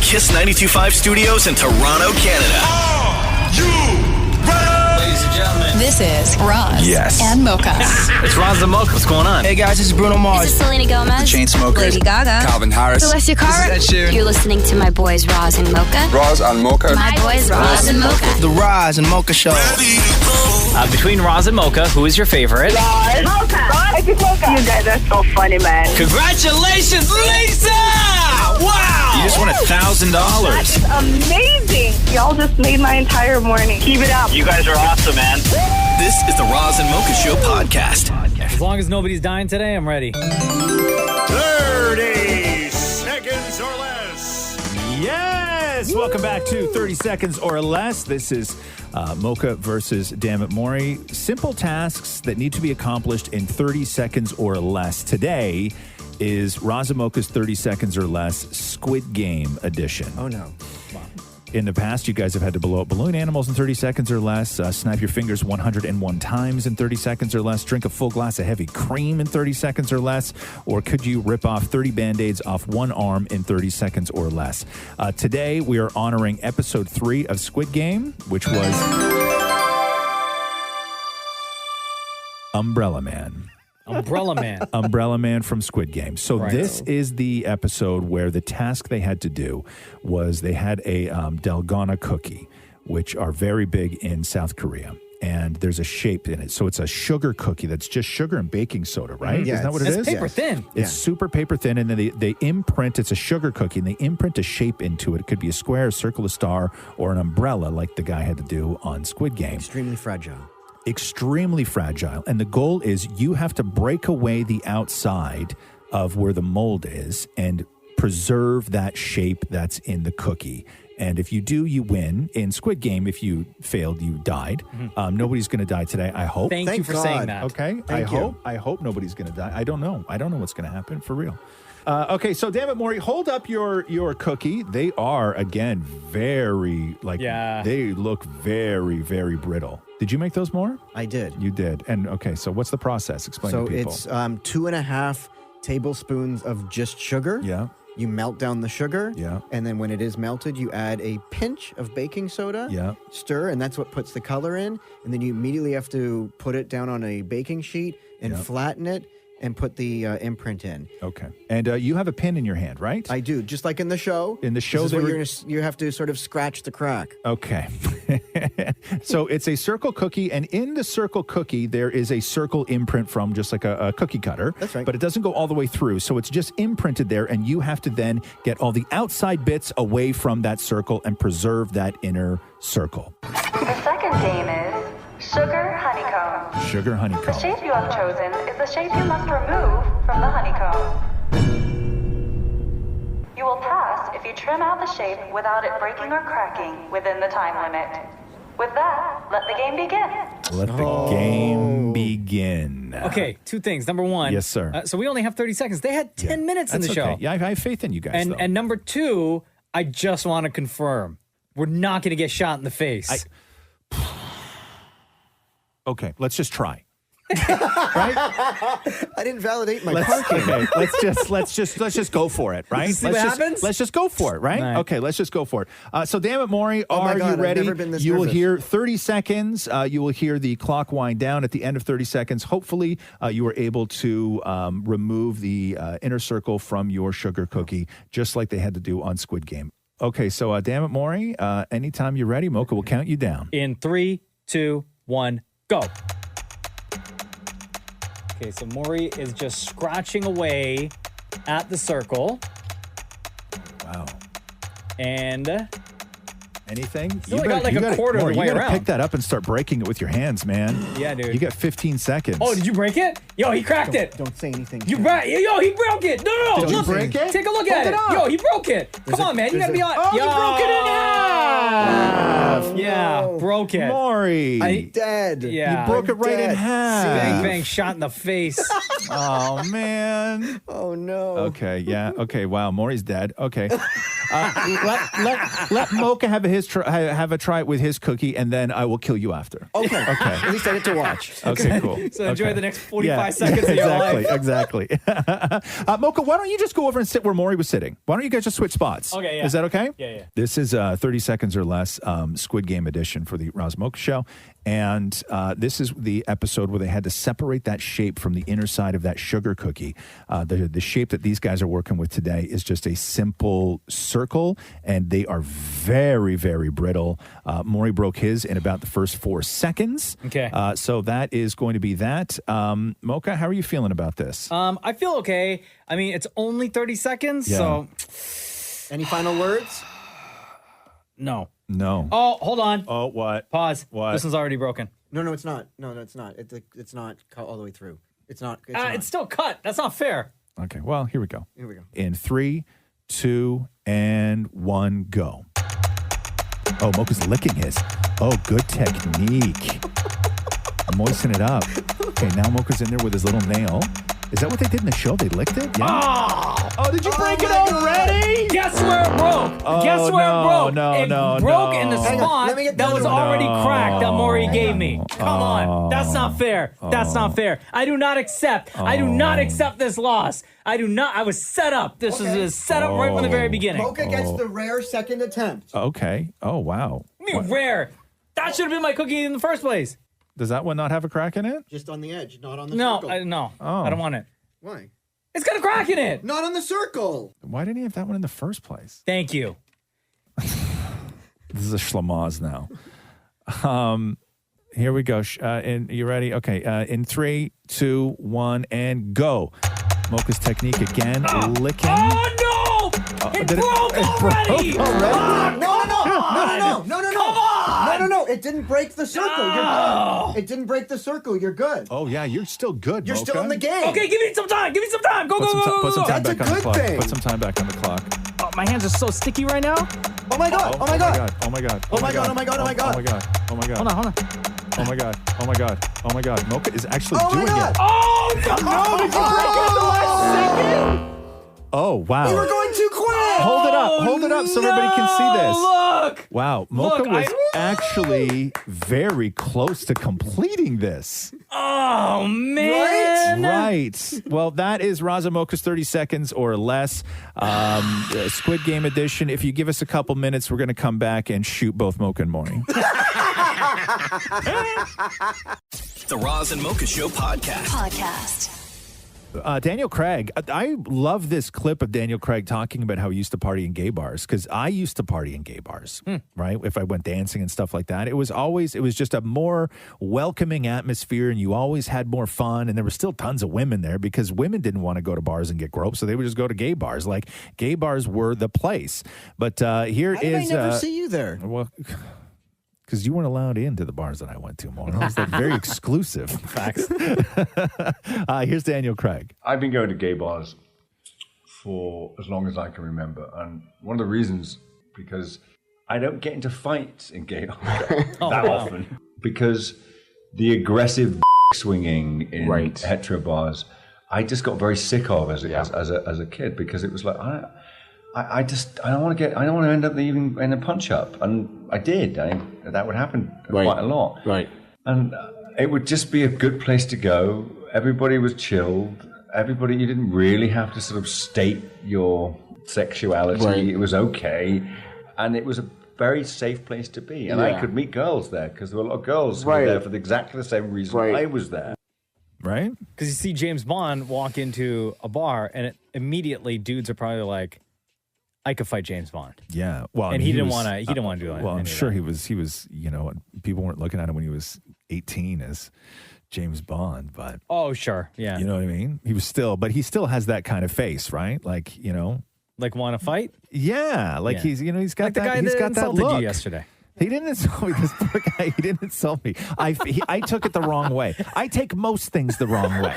Kiss 92.5 studios in Toronto, Canada. Are you ready? Ladies and gentlemen, This is Roz and Mocha. it's Roz Mocha. What's going on? Hey guys, this is Bruno This Mars. is Selena Gomez. Chainsmokers. Lady Gaga. Calvin Harris. Celestia Cara. This is Ed Sheeran. You're listening to my boys Roz and Mocha. Roz and Mocha. My boys Roz and Mocha. The Roz and Mocha Show. Ready to go. Between Roz and Mocha, who is your favorite? You guys are so funny, man. Congratulations, Lisa! Wow! You just won $1,000. That's amazing. Y'all just made my entire morning. Keep it up. You guys are awesome, man. This is the Roz and Mocha Show podcast. As long as nobody's dying today, I'm ready. 30 seconds or less. Yes! Welcome back to 30 Seconds or Less. This is Mocha versus Dammit Maury. Simple tasks that need to be accomplished in 30 seconds or less. Today is Roz and Mocha's 30 Seconds or Less Squid Game edition. Oh no. In the past, you guys have had to blow up balloon animals in 30 seconds or less, snap your fingers 101 times in 30 seconds or less, drink a full glass of heavy cream in 30 seconds or less, or could you rip off 30 Band-Aids off one arm in 30 seconds or less? Today, we are honoring episode 3 of Squid Game, which was Umbrella Man. Umbrella Man. Umbrella Man from Squid Game. So this is the episode where the task they had to do was they had a Dalgona cookie, which are very big in South Korea. And there's a shape in it. So it's a sugar cookie that's just sugar and baking soda, right? Yeah, Isn't that what it It's is? paper thin. It's super paper thin, and then they imprint, it's a sugar cookie, and they imprint a shape into it. It could be a square, a circle, a star, or an umbrella like the guy had to do on Squid Game. Extremely fragile. Extremely fragile. And the goal is you have to break away the outside of where the mold is and preserve that shape that's in the cookie. And if you do, you win. In Squid Game, if you failed, you died. Nobody's going to die today, I hope. Thank you for saying that. Okay? Thank you. I hope nobody's going to die. I don't know. I don't know what's going to happen, for real. Okay, so Dammit Maury, hold up your cookie. They are, again, very, they look very, very brittle. Did you make those more? I did. You did. And, okay, so what's the process? Explain to people. So it's 2.5 tablespoons of just sugar. Yeah. You melt down the sugar. Yeah. And then when it is melted, you add a pinch of baking soda. Yeah. Stir, and that's what puts the color in. And then you immediately have to put it down on a baking sheet and flatten it and put the imprint in. Okay. And you have a pin in your hand, right? I do, just like in the show. In the show, this is where you have to sort of scratch the crack. Okay. So it's a circle cookie, and in the circle cookie, there is a circle imprint from just like a cookie cutter. That's right. But it doesn't go all the way through, so it's just imprinted there, and you have to then get all the outside bits away from that circle and preserve that inner circle. The second game is Sugar Honeycomb. Sugar The honeycomb. shape you have chosen is the shape you must remove from the honeycomb. You will pass if you trim out the shape without it breaking or cracking within the time limit. With that, let the game begin. Let the game begin. Okay, two things. Number one. Yes, sir. So we only have 30 seconds. They had 10 minutes in the That's show. okay. Yeah, I have faith in you guys, though. And number two, I just want to confirm, we're not going to get shot in the face. Okay, let's just try. I didn't validate my parking. Okay, let's just go for it, right? See what happens? Let's just go for it, right? All right. Okay, let's just go for it. So, Dammit Maury, Oh my are God, you I've ready? never been this You will nervous. hear 30 seconds. You will hear the clock wind down at the end of 30 seconds. Hopefully, you are able to remove the inner circle from your sugar cookie, just like they had to do on Squid Game. Okay, so Dammit Maury, anytime you're ready, Mocha will count you down. In 3, 2, 1, go. Okay, so Maury is just scratching away at the circle. Wow. And anything? You only got like a quarter of the way You gotta around. pick that up and start breaking it with your hands, man. Yeah, dude. You got 15 seconds. Oh, did you break it? Yo, he cracked it. Don't say anything. You broke Yo, he broke it. No, Did you look. break it? Take a look Hold at it it. up. Yo, he broke it. Come on, man. You gotta be on. Oh, Yo. you broke it in half. Yeah, broke it. Maury. I'm dead. Yeah. You broke it right in half. Bang, bang, shot in the face. Oh, man. Oh, no. Okay, yeah. Okay, wow. Maury's dead. Okay. Let Mocha have a try with his cookie, and then I will kill you after. Okay. Okay. At least I get to watch. Okay, cool. So enjoy Okay. the next 45 seconds of your life. Exactly. Mocha, why don't you just go over and sit where Maury was sitting? Why don't you guys just switch spots? Okay, yeah. Is that okay? Yeah. This is 30 seconds or less Squid Game edition for the Roz Mocha Show. And this is the episode where they had to separate that shape from the inner side of that sugar cookie. The shape that these guys are working with today is just a simple circle, and they are very, very brittle. Maury broke his in about the first 4 seconds. Okay. So that is going to be that. Mocha, how are you feeling about this? I feel okay. I mean, it's only 30 seconds, Yeah. so Any final words? no. No. Oh, hold on. Oh, what? Pause. What? This one's already broken. No, it's not. No, it's not. It's not cut all the way through. It's not. It's not. It's still cut. That's not fair. Okay, well, here we go. Here we go. In 3, 2, and 1, go. Oh, Mocha's licking his. Oh, good technique. Moisten it up. Okay, now Mocha's in there with his little nail. Is that what they did in the show? They licked it? Yeah. Oh, did you break it already? Guess where it broke? Oh, Guess where no, it broke? no, it no, broke no. in the Hang on, spot let me get that the was other one. already cracked that Maury No. gave me. Come on. That's not fair. That's not fair. I do not accept. I do not accept this loss. I do not. I was set up. This was a setup right from the very beginning. Mocha gets the rare second attempt. Okay. Oh, wow. I mean, rare. That should have been my cookie in the first place. Does that one not have a crack in it? Just on the edge, not on the No, circle. I don't want it. Why? It's got a crack in it. Not on the circle. Why didn't he have that one in the first place? Thank you. This is a schlamaz now. Here we go. And you ready? Okay. In 3, 2, 1, and go. Mocha's technique again. Licking. Oh no! It did it- broke it broke already. already? No. Come on! No. It didn't break the circle. You're good. It didn't break the circle. You're good. Oh, yeah. You're still good, You're Mocha. still in the game. Okay, give me some time. Give me some time. Go, Put some, go. put some time That's back a on the good clock. thing. Put some time back on the clock. Oh, my hands are so sticky right now. Oh my god. Oh my god. Oh my god. Oh my god. Oh my god. Oh my god. Oh my god. Oh my god. Hold on. Oh my god. Oh my god. Oh my god. Mocha is actually Oh my doing god. it. Oh no! No, did you break it at the last second? Oh, wow. We were going too quick. Hold it up. Hold it up so everybody can see this. Look. Wow. Mocha Look, was actually very close to completing this. Oh man! Right. Well, that is Roz and Mocha's 30 seconds or less. Squid Game edition. If you give us a couple minutes, we're going to come back and shoot both Mocha and Maury. The Roz and Mocha Show podcast. Daniel Craig, I love this clip of Daniel Craig talking about how he used to party in gay bars, because I used to party in gay bars, right? If I went dancing and stuff like that, it was just a more welcoming atmosphere, and you always had more fun, and there were still tons of women there because women didn't want to go to bars and get groped, so they would just go to gay bars. Like, gay bars were the place. But here How did I never see you there? Well, because you weren't allowed into the bars that I went to, Maury. It was like very exclusive. Facts. Here's Daniel Craig. I've been going to gay bars for as long as I can remember. And one of the reasons, because I don't get into fights in gay bars often. Because the aggressive swinging in hetero bars, I just got very sick of as a kid, because it was like, I don't want to end up even in a punch up, and I did. That would happen quite a lot. Right. And it would just be a good place to go. Everybody was chilled. You didn't really have to sort of state your sexuality. Right. It was okay, and it was a very safe place to be. And I could meet girls there, because there were a lot of girls who were there for exactly the same reason I was there. Right? Because you see James Bond walk into a bar, and immediately dudes are probably like, I could fight James Bond. Yeah, well, and he didn't want to. He didn't want to do it. Well, I'm sure he was. You know, people weren't looking at him when he was 18 as James Bond, but oh, sure, yeah, you know what I mean. He still has that kind of face, right? Like, you know, like want to fight. Yeah, like he's got like that. The guy he's that got that insulted look. you yesterday. He didn't insult me. This poor guy, he didn't insult me. I took it the wrong way. I take most things the wrong way,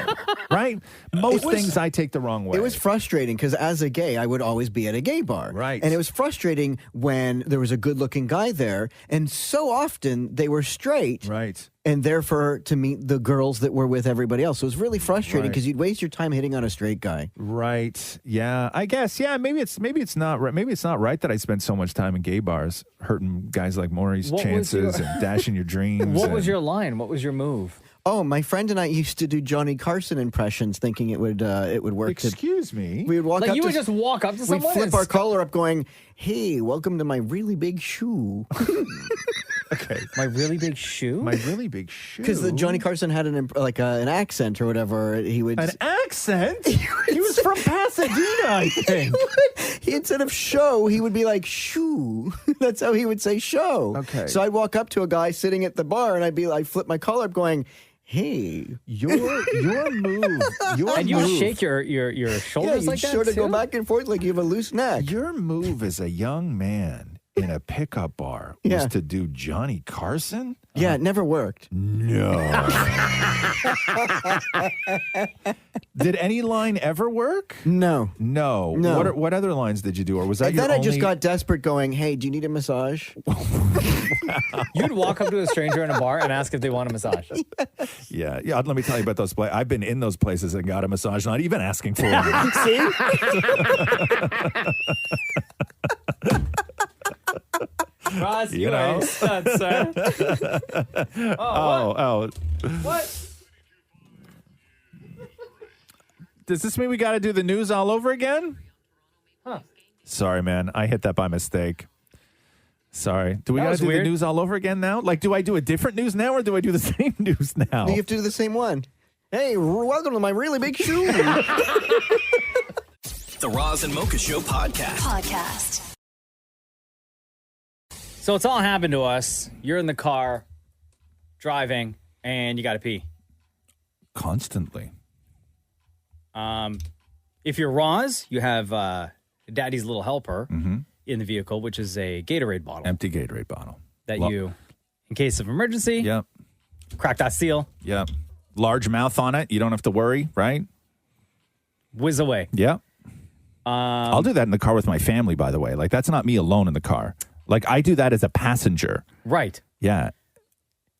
right? Most things I take the wrong way. It was frustrating because as a gay, I would always be at a gay bar. Right. And it was frustrating when there was a good-looking guy there, and so often they were straight. Right. and therefore to meet the girls that were with everybody else. So it was really frustrating because you'd waste your time hitting on a straight guy. Right. Yeah. I guess. Yeah. Maybe it's not right. Maybe it's not right that I spend so much time in gay bars, hurting guys like Maury's chances and dashing your dreams. What was your line? What was your move? Oh, my friend and I used to do Johnny Carson impressions, thinking it would work. Excuse me. We would walk up. You would just walk up to someone. We'd flip our collar up, going, "Hey, welcome to my really big shoe." Okay, my really big shoe. My really big shoe. Because Johnny Carson had an accent or whatever. He would an accent. He was from Pasadena, I think. He instead of show, he would be like shoe. That's how he would say show. Okay. So I'd walk up to a guy sitting at the bar, and I'd flip my collar up, going, "Hey, your move." And you shake your shoulders like that. Sort of go back and forth like you have a loose neck. Your move as a young man in a pickup bar was to do Johnny Carson? Yeah, it never worked. No. Did any line ever work? No. What other lines did you do? Or was that and your then only... I just got desperate going, "Hey, do you need a massage?" You'd walk up to a stranger in a bar and ask if they want a massage. Yeah. Let me tell you about those places. I've been in those places and got a massage, not even asking for one. See? Roz, you are a stud, sir. What? Does this mean we got to do the news all over again? Huh. Sorry, man. I hit that by mistake. Sorry. Do we got to do weird. the news all over again now? Like, do I do a different news now or do I do the same news now? You have to do the same one. Hey, welcome to my really big shoe. The Roz and Mocha Show podcast. So it's all happened to us. You're in the car, driving, and you got to pee. Constantly. If you're Roz, you have Daddy's Little Helper in the vehicle, which is a Gatorade bottle. Empty Gatorade bottle. That you, in case of emergency, crack that seal. Yep. Large mouth on it. You don't have to worry, right? Whiz away. Yep. I'll do that in the car with my family, by the way. Like, that's not me alone in the car. Like, I do that as a passenger. Right. Yeah.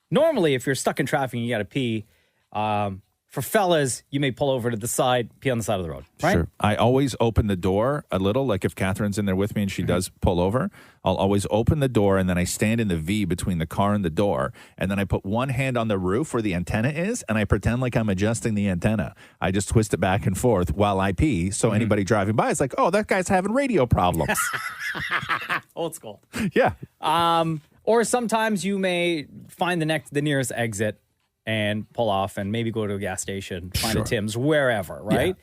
Normally, if you're stuck in traffic and you got to pee, for fellas, you may pull over to the side, pee on the side of the road, right? Sure. I always open the door a little, like if Catherine's in there with me and she does pull over, I'll always open the door and then I stand in the V between the car and the door. And then I put one hand on the roof where the antenna is and I pretend like I'm adjusting the antenna. I just twist it back and forth while I pee. So anybody driving by is like, oh, that guy's having radio problems. Old school. Yeah. Or sometimes you may find the nearest exit and pull off and maybe go to a gas station, find a Tim's, wherever, right?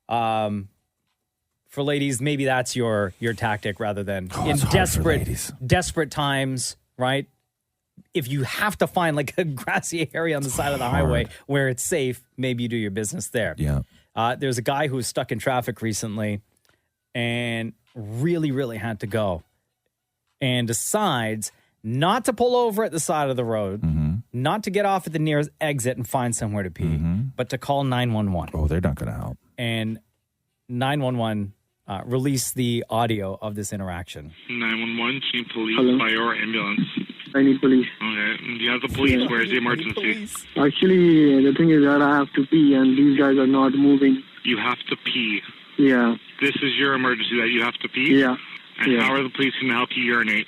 Yeah. For ladies, maybe that's your tactic rather than in desperate times, right? If you have to find like a grassy area on the side of the highway where it's safe, maybe you do your business there. Yeah. There's a guy who was stuck in traffic recently and really, really had to go and decides not to pull over at the side of the road, not to get off at the nearest exit and find somewhere to pee, but to call 911. Oh, they're not going to help. And 911 released the audio of this interaction. 911, need police by your ambulance. I need police. Okay, you have the police. Yeah. Where's the emergency? Actually, the thing is that I have to pee and these guys are not moving. You have to pee. Yeah. This is your emergency that you have to pee? Yeah. And how are the police going to help you urinate?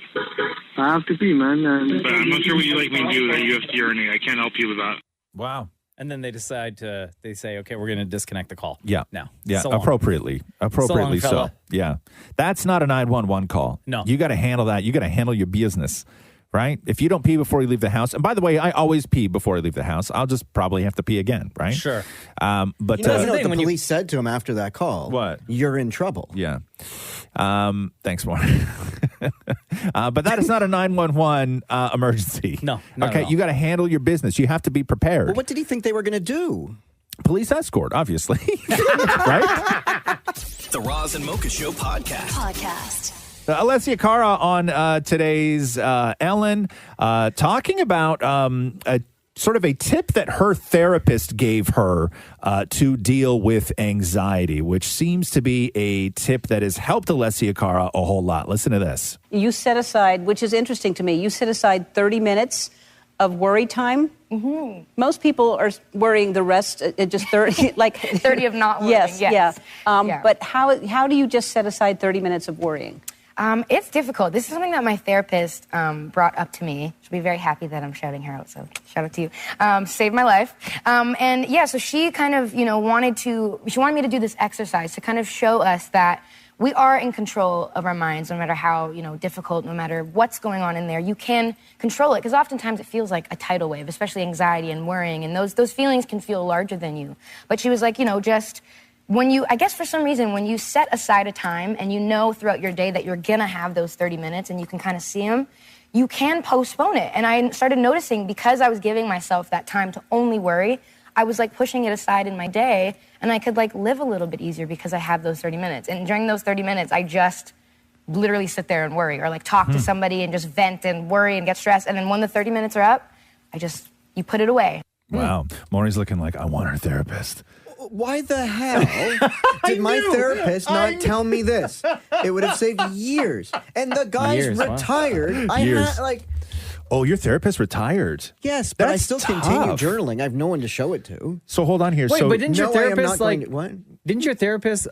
I have to pee, man. But I'm not sure what you'd like me to do that you have to urinate. I can't help you with that. Wow. And then they say, okay, we're going to disconnect the call. Yeah. Now. Yeah, So long. appropriately So. so. Yeah. That's not a 911 call. No. You got to handle that. You got to handle your business, right? If you don't pee before you leave the house, and by the way, I always pee before I leave the house. I'll just probably have to pee again, right? Sure. But You know what the police said to him after that call? What? You're in trouble. Yeah. Thanks, Mark. But that is not a 911 emergency. No. Not Okay, at all. you got to handle your business. You have to be prepared. Well, what did he think they were going to do? Police escort, obviously. Right? The Roz and Mocha Show podcast. Alessia Cara on today's Ellen talking about a sort of a tip that her therapist gave her to deal with anxiety, which seems to be a tip that has helped Alessia Cara a whole lot. Listen to this. You set aside, which is interesting to me, you set aside 30 minutes of worry time. Mm-hmm. Most people are worrying the rest, just 30, like 30 of not worrying. Yes, yes. Yeah. But how do you just set aside 30 minutes of worrying? It's difficult. This is something that my therapist brought up to me. She'll be very happy that I'm shouting her out, so shout out to you. Saved my life. And yeah, so she kind of, wanted me to do this exercise to kind of show us that we are in control of our minds, no matter how, difficult, no matter what's going on in there. You can control it, because oftentimes it feels like a tidal wave, especially anxiety and worrying, and those feelings can feel larger than you. But she was like, just... I guess for some reason, when you set aside a time and throughout your day that you're gonna have those 30 minutes and you can kind of see them, you can postpone it. And I started noticing, because I was giving myself that time to only worry, I was like pushing it aside in my day, and I could like live a little bit easier because I have those 30 minutes. And during those 30 minutes, I just literally sit there and worry, or like talk to somebody and just vent and worry and get stressed. And then when the 30 minutes are up, you put it away. Wow. Maury's looking like, I want her therapist. Why the hell did my therapist not tell me this? It would have saved years. And the guy's retired. Wow. Oh, your therapist retired? Yes, but I still tough. continue journaling. I have no one to show it to. So hold on here. Wait, but didn't your therapist what? Didn't your therapist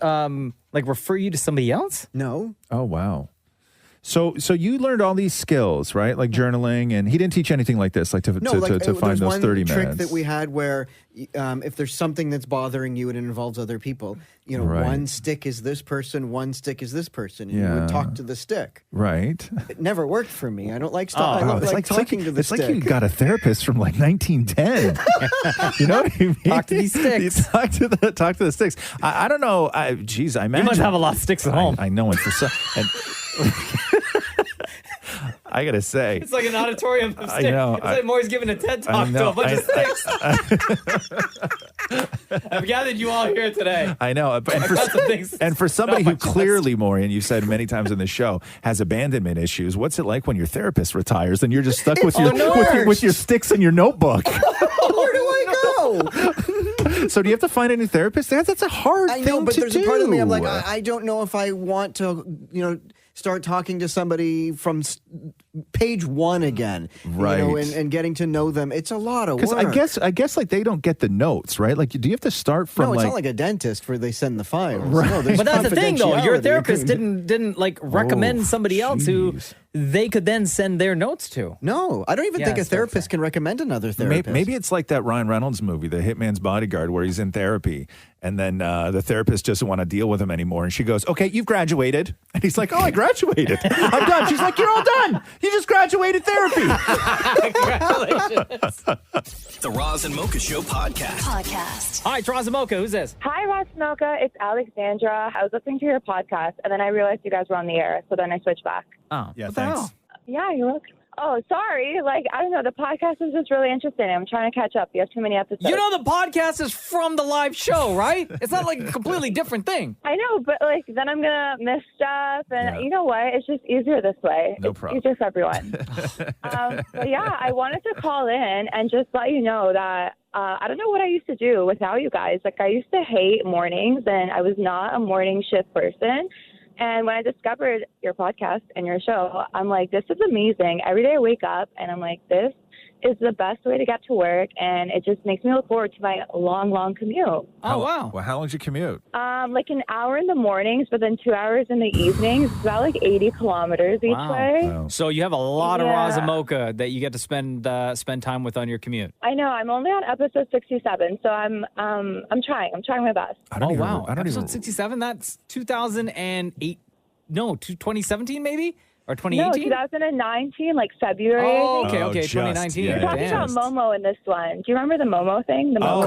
refer you to somebody else? No. Oh, wow. So you learned all these skills, right? Like journaling, and he didn't teach anything like this, to find those 30 minutes. Trick that we had where if there's something that's bothering you and it involves other people, Right. one stick is this person, one stick is this person. And you would talk to the stick. Right. It never worked for me. I don't like stuff. I don't like talking to the stick. It's like you got a therapist from 1910. You know what I mean? Talk to these sticks. Talk to the sticks. I don't know. I imagine. You must have a lot of sticks at home. I know, and for some... I gotta say, it's like an auditorium of sticks. I know. It's like Maury's giving a TED talk to a bunch of sticks. I've gathered you all here today. I know. And for somebody who clearly, Maury, and you've said many times in the show, has abandonment issues, what's it like when your therapist retires and you're just stuck with your sticks in your notebook? Where do I go? So do you have to find a new therapist? That's a hard thing to do. I know, but there's a part of me, I'm like, I don't know if I want to, start talking to somebody from page one again, right? And getting to know them. It's a lot of work. Because I guess like they don't get the notes, right? Like, do you have to start from? No, it's not like a dentist where they send the files. Right. No, but that's the thing, though. Your therapist agreement. didn't recommend somebody else who they could then send their notes to. No, I don't even think a therapist can recommend another therapist. Maybe it's like that Ryan Reynolds movie, The Hitman's Bodyguard, where he's in therapy. And then the therapist doesn't want to deal with him anymore. And she goes, okay, you've graduated. And he's like, oh, I graduated. I'm done. She's like, you're all done. You just graduated therapy. Congratulations. The Roz and Mocha Show podcast. Hi, it's Roz and Mocha. Who's this? Hi, Roz Mocha. It's Alexandra. I was listening to your podcast, and then I realized you guys were on the air, so then I switched back. Oh, yeah, thanks. Yeah, you're welcome. Oh, sorry. I don't know. The podcast is just really interesting. I'm trying to catch up. You have too many episodes. You know the podcast is from the live show, right? It's not like a completely different thing. I know, but then I'm going to miss stuff. And you know what? It's just easier this way. No problem. It's easier for everyone. But yeah, I wanted to call in and just let you know that I don't know what I used to do without you guys. I used to hate mornings, and I was not a morning shift person. And when I discovered your podcast and your show, I'm like, this is amazing. Every day I wake up and I'm like, this is the best way to get to work. And it just makes me look forward to my long, long commute. Oh, wow. Well, how long's your commute? Like an hour in the mornings, but then 2 hours in the evenings. It's about 80 kilometers each way. Wow. So you have a lot of Roz and Mocha that you get to spend time with on your commute. I know. I'm only on episode 67, so I'm trying. I'm trying my best. Episode 67? That's 2008. No, 2017 maybe? Or 2018? No, 2019, February. Oh, I think. okay, 2019. We're talking about Momo in this one. Do you remember the Momo thing? The Momo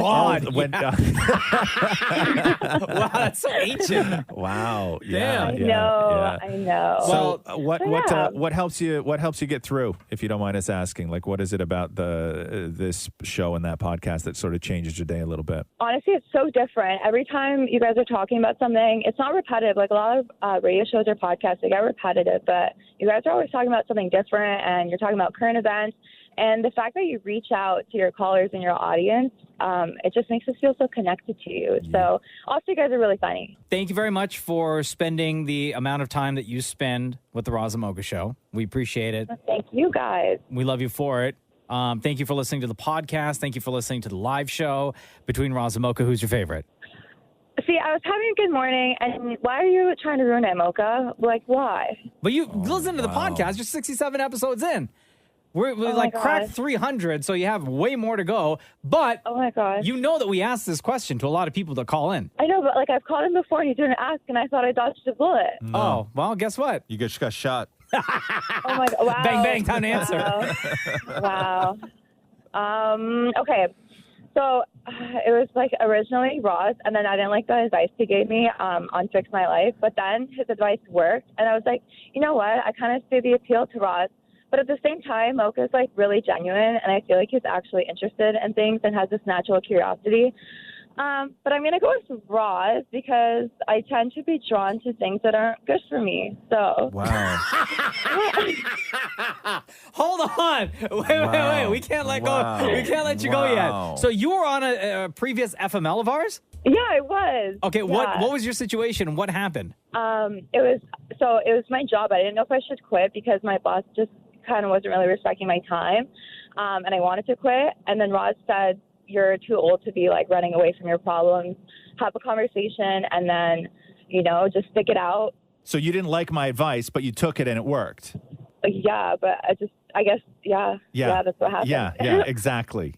Wow, that's so ancient. Wow. Yeah. I know. So what helps you get through, if you don't mind us asking? What is it about this show and that podcast that sort of changes your day a little bit? Honestly, it's so different. Every time you guys are talking about something, it's not repetitive. A lot of radio shows or podcasts, they get repetitive, but you guys are always talking about something different, and you're talking about current events. And the fact that you reach out to your callers and your audience, it just makes us feel so connected to you. So also, you guys are really funny. Thank you very much for spending the amount of time that you spend with the Roz and Mocha Show. We appreciate it. Thank you, guys. We love you for it. Thank you for listening to the podcast. Thank you for listening to the live show. Between Roz and Mocha, who's your favorite? See, I was having a good morning, and why are you trying to ruin it, Mocha? Like, why? But you listen to the podcast. You're 67 episodes in. We're like cracked 300, so you have way more to go. But oh my God, you know that we asked this question to a lot of people that call in. I know, but like I've called him before, and he didn't ask, and I thought I dodged a bullet. No. Oh, well, guess what? You just got shot. Oh my God! Wow. Bang, bang, time to answer. Wow. Okay. So it was like originally Roz, and then I didn't like the advice he gave me on Fix My Life. But then his advice worked, and I was like, you know what? I kind of see the appeal to Roz. But at the same time, Mocha's like really genuine, and I feel like he's actually interested in things and has this natural curiosity. But I'm going to go with Roz because I tend to be drawn to things that aren't good for me. So. Wow. Hold on. Wait. We can't let go. We can't let you go yet. So you were on a previous FML of ours? Yeah, I was. Okay, yeah. what was your situation? What happened? It was my job. I didn't know if I should quit because my boss just kind of wasn't really respecting my time. And I wanted to quit. And then Roz said, you're too old to be like running away from your problems. Have a conversation and then, just stick it out. So you didn't like my advice, but you took it and it worked. Yeah, but I guess, that's what happened. Yeah, exactly.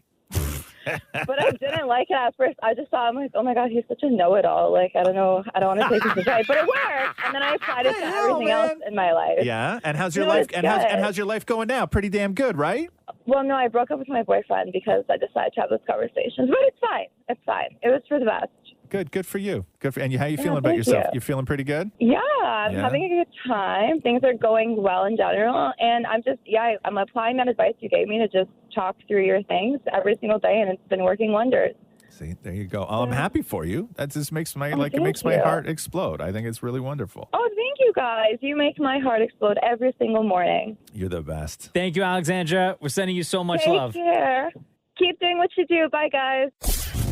But I didn't like it at first. I just thought, I'm like, oh my God, he's such a know-it-all. Like, I don't know. I don't want to take his advice, but it worked. And then I applied it to everything else in my life. Yeah, and how's your life? And how's your life going now? Pretty damn good, right? Well, no, I broke up with my boyfriend because I decided to have those conversations. But it's fine. It's fine. It was for the best. Good for you. And how you feeling about yourself? You feeling pretty good? Yeah, I'm having a good time. Things are going well in general. And I'm applying that advice you gave me to just talk through your things every single day, and it's been working wonders. See, there you go. Oh, I'm happy for you. That just makes my my heart explode. I think it's really wonderful. Oh, thank you guys. You make my heart explode every single morning. You're the best. Thank you, Alexandra. We're sending you so much love. Take care. Keep doing what you do. Bye, guys.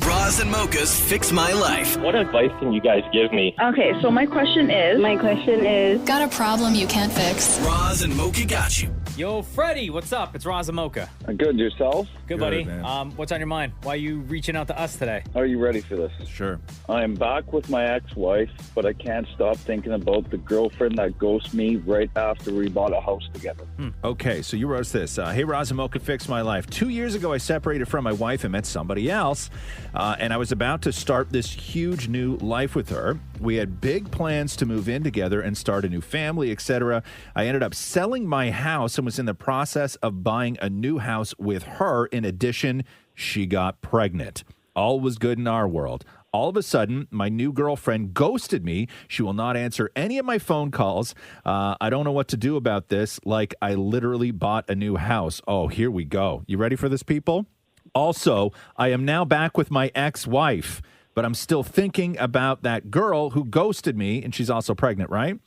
Roz and Mocha's Fix My Life. What advice can you guys give me? Okay, so my question is... Got a problem you can't fix? Roz and Mocha got you. Yo, Freddie, what's up? It's Roz and Mocha. Good, yourself? Good, buddy. What's on your mind? Why are you reaching out to us today? Are you ready for this? Sure. I am back with my ex-wife, but I can't stop thinking about the girlfriend that ghosted me right after we bought a house together. Okay, so you wrote this. Hey, Roz and Mocha, Fix My Life. 2 years ago, I separated from my wife and met somebody else, and I was about to start this huge new life with her. We had big plans to move in together and start a new family, etc. I ended up selling my house and was in the process of buying a new house with her. In addition, she got pregnant. All was good in our world. All of a sudden, my new girlfriend ghosted me. She will not answer any of my phone calls. I don't know what to do about this. Like, I literally bought a new house. Oh, here we go. You ready for this, people? Also, I am now back with my ex-wife, but I'm still thinking about that girl who ghosted me, and she's also pregnant, right?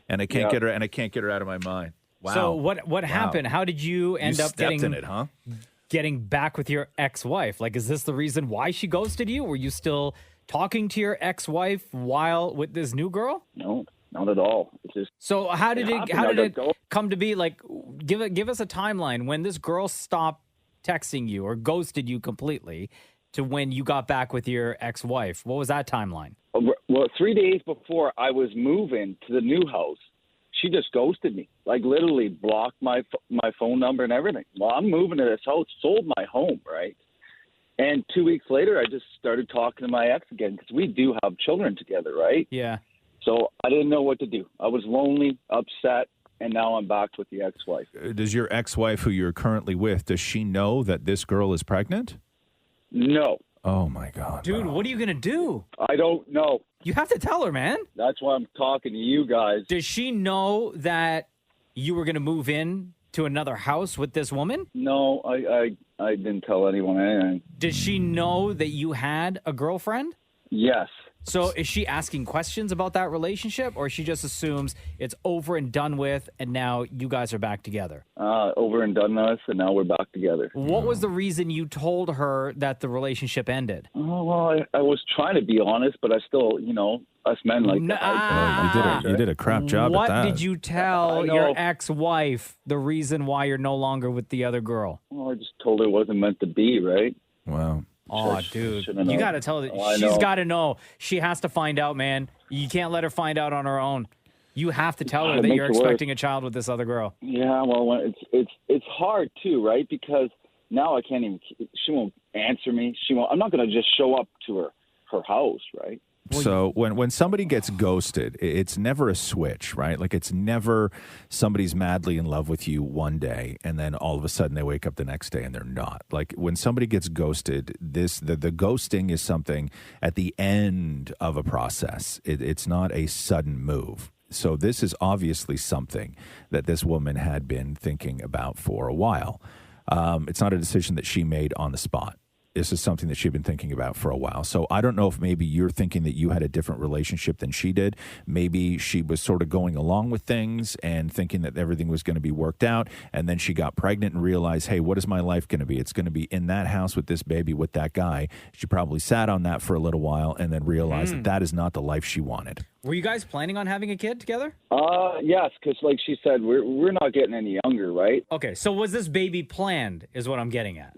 And I can't get her. And I can't get her out of my mind. Wow. So what happened? How did you end up getting back with your ex-wife? Like, is this the reason why she ghosted you? Were you still talking to your ex-wife while with this new girl? No, not at all. It's just so how did it come to be? Like, give us a timeline when this girl stopped texting you or ghosted you completely to when you got back with your ex-wife. What was that timeline? Well, 3 days before I was moving to the new house, she just ghosted me, like literally blocked my phone number and everything. Well, I'm moving to this house, sold my home, right? And 2 weeks later, I just started talking to my ex again because we do have children together, right? Yeah. So I didn't know what to do. I was lonely, upset, and now I'm back with the ex-wife. Does your ex-wife, who you're currently with, does she know that this girl is pregnant? No. Oh, my God. Dude, what are you going to do? I don't know. You have to tell her, man. That's why I'm talking to you guys. Does she know that you were going to move in to another house with this woman? No, I didn't tell anyone anything. Does she know that you had a girlfriend? Yes. So is she asking questions about that relationship, or she just assumes it's over and done with and now you guys are back together? Over and done with, and now we're back together. What was the reason you told her that the relationship ended? Oh, well, I was trying to be honest, but I still, us men like that. You did a crap job What at that. did you tell your ex-wife the reason why you're no longer with the other girl? Well, I just told her it wasn't meant to be, right? Wow. Oh, dude. should've You known. got to tell her. Oh, I She's know. got to know. She has to find out, man. You can't let her find out on her own. You have to tell her It that makes you're it worse. expecting a child with this other girl. Yeah, well, when it's hard too, right? Because now I can't even. She won't answer me. She won't. I'm not going to just show up to her house, right? So when somebody gets ghosted, it's never a switch, right? Like it's never somebody's madly in love with you one day and then all of a sudden they wake up the next day and they're not. Like when somebody gets ghosted, the ghosting is something at the end of a process. It's not a sudden move. So this is obviously something that this woman had been thinking about for a while. It's not a decision that she made on the spot. This is something that she'd been thinking about for a while. So I don't know if maybe you're thinking that you had a different relationship than she did. Maybe she was sort of going along with things and thinking that everything was going to be worked out. And then she got pregnant and realized, hey, what is my life going to be? It's going to be in that house with this baby, with that guy. She probably sat on that for a little while and then realized that that is not the life she wanted. Were you guys planning on having a kid together? Yes, because like she said, we're not getting any younger, right? Okay, so was this baby planned is what I'm getting at.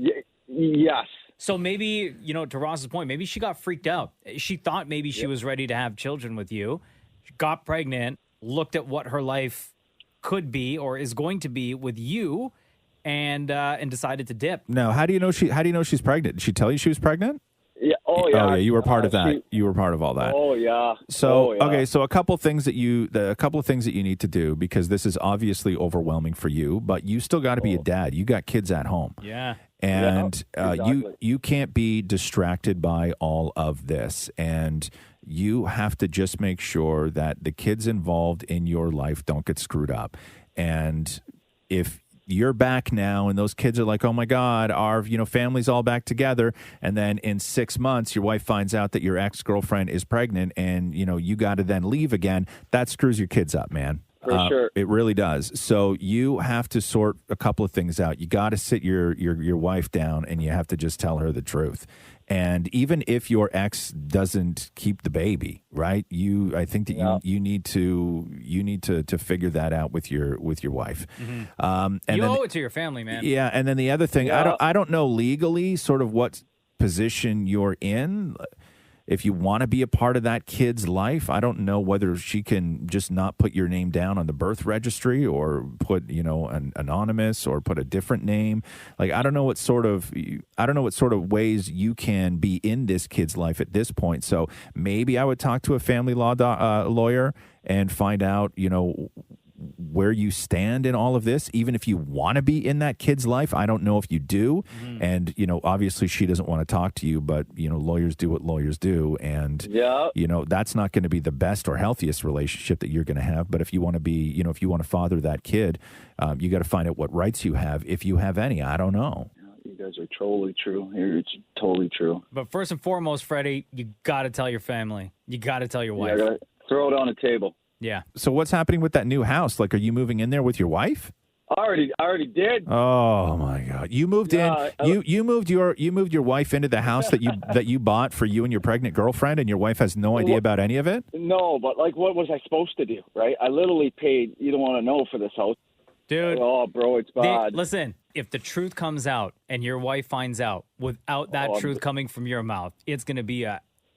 Yes. So maybe, to Ross's point, maybe she got freaked out. She thought maybe she was ready to have children with you. She got pregnant, looked at what her life could be or is going to be with you, and decided to dip. Now, how do you know she's pregnant? Did she tell you she was pregnant? Yeah. Oh yeah. Oh yeah, you were part of that. You were part of all that. Oh yeah. So yeah. okay, so a couple of things that you need to do, because this is obviously overwhelming for you, but you still got to be a dad. You got kids at home. Yeah. And exactly. you can't be distracted by all of this, and you have to just make sure that the kids involved in your life don't get screwed up. And if you're back now and those kids are like, oh my God, our family's all back together, and then in 6 months your wife finds out that your ex-girlfriend is pregnant and you got to then leave again, that screws your kids up, man. For sure. It really does. So you have to sort a couple of things out. You got to sit your wife down and you have to just tell her the truth. And even if your ex doesn't keep the baby, right? I think that you need to figure that out with your wife. Mm-hmm. And you then, owe it to your family, man. yeah. And then the other thing, I don't know legally sort of what position you're in. If you want to be a part of that kid's life, I don't know whether she can just not put your name down on the birth registry or put, an anonymous or put a different name. Like, I don't know what sort of ways you can be in this kid's life at this point. So maybe I would talk to a family law lawyer and find out, where you stand in all of this, even if you want to be in that kid's life. I don't know if you do. Mm-hmm. And, obviously she doesn't want to talk to you, but, lawyers do what lawyers do. And, that's not going to be the best or healthiest relationship that you're going to have. But if you want to be, if you want to father that kid, you got to find out what rights you have, if you have any. I don't know. You guys are totally true. It's totally true. But first and foremost, Freddie, you got to tell your family. You got to tell your wife. Yeah, throw it on the table. Yeah. So what's happening with that new house? Like, are you moving in there with your wife? I already did. Oh my God! You moved in. You moved your wife into the house that you bought for you and your pregnant girlfriend, and your wife has no idea about any of it. No, but like, what was I supposed to do? Right? I literally paid. You don't want to know for this house, dude. Oh, bro, it's bad. Listen, if the truth comes out and your wife finds out without that truth coming from your mouth, it's gonna be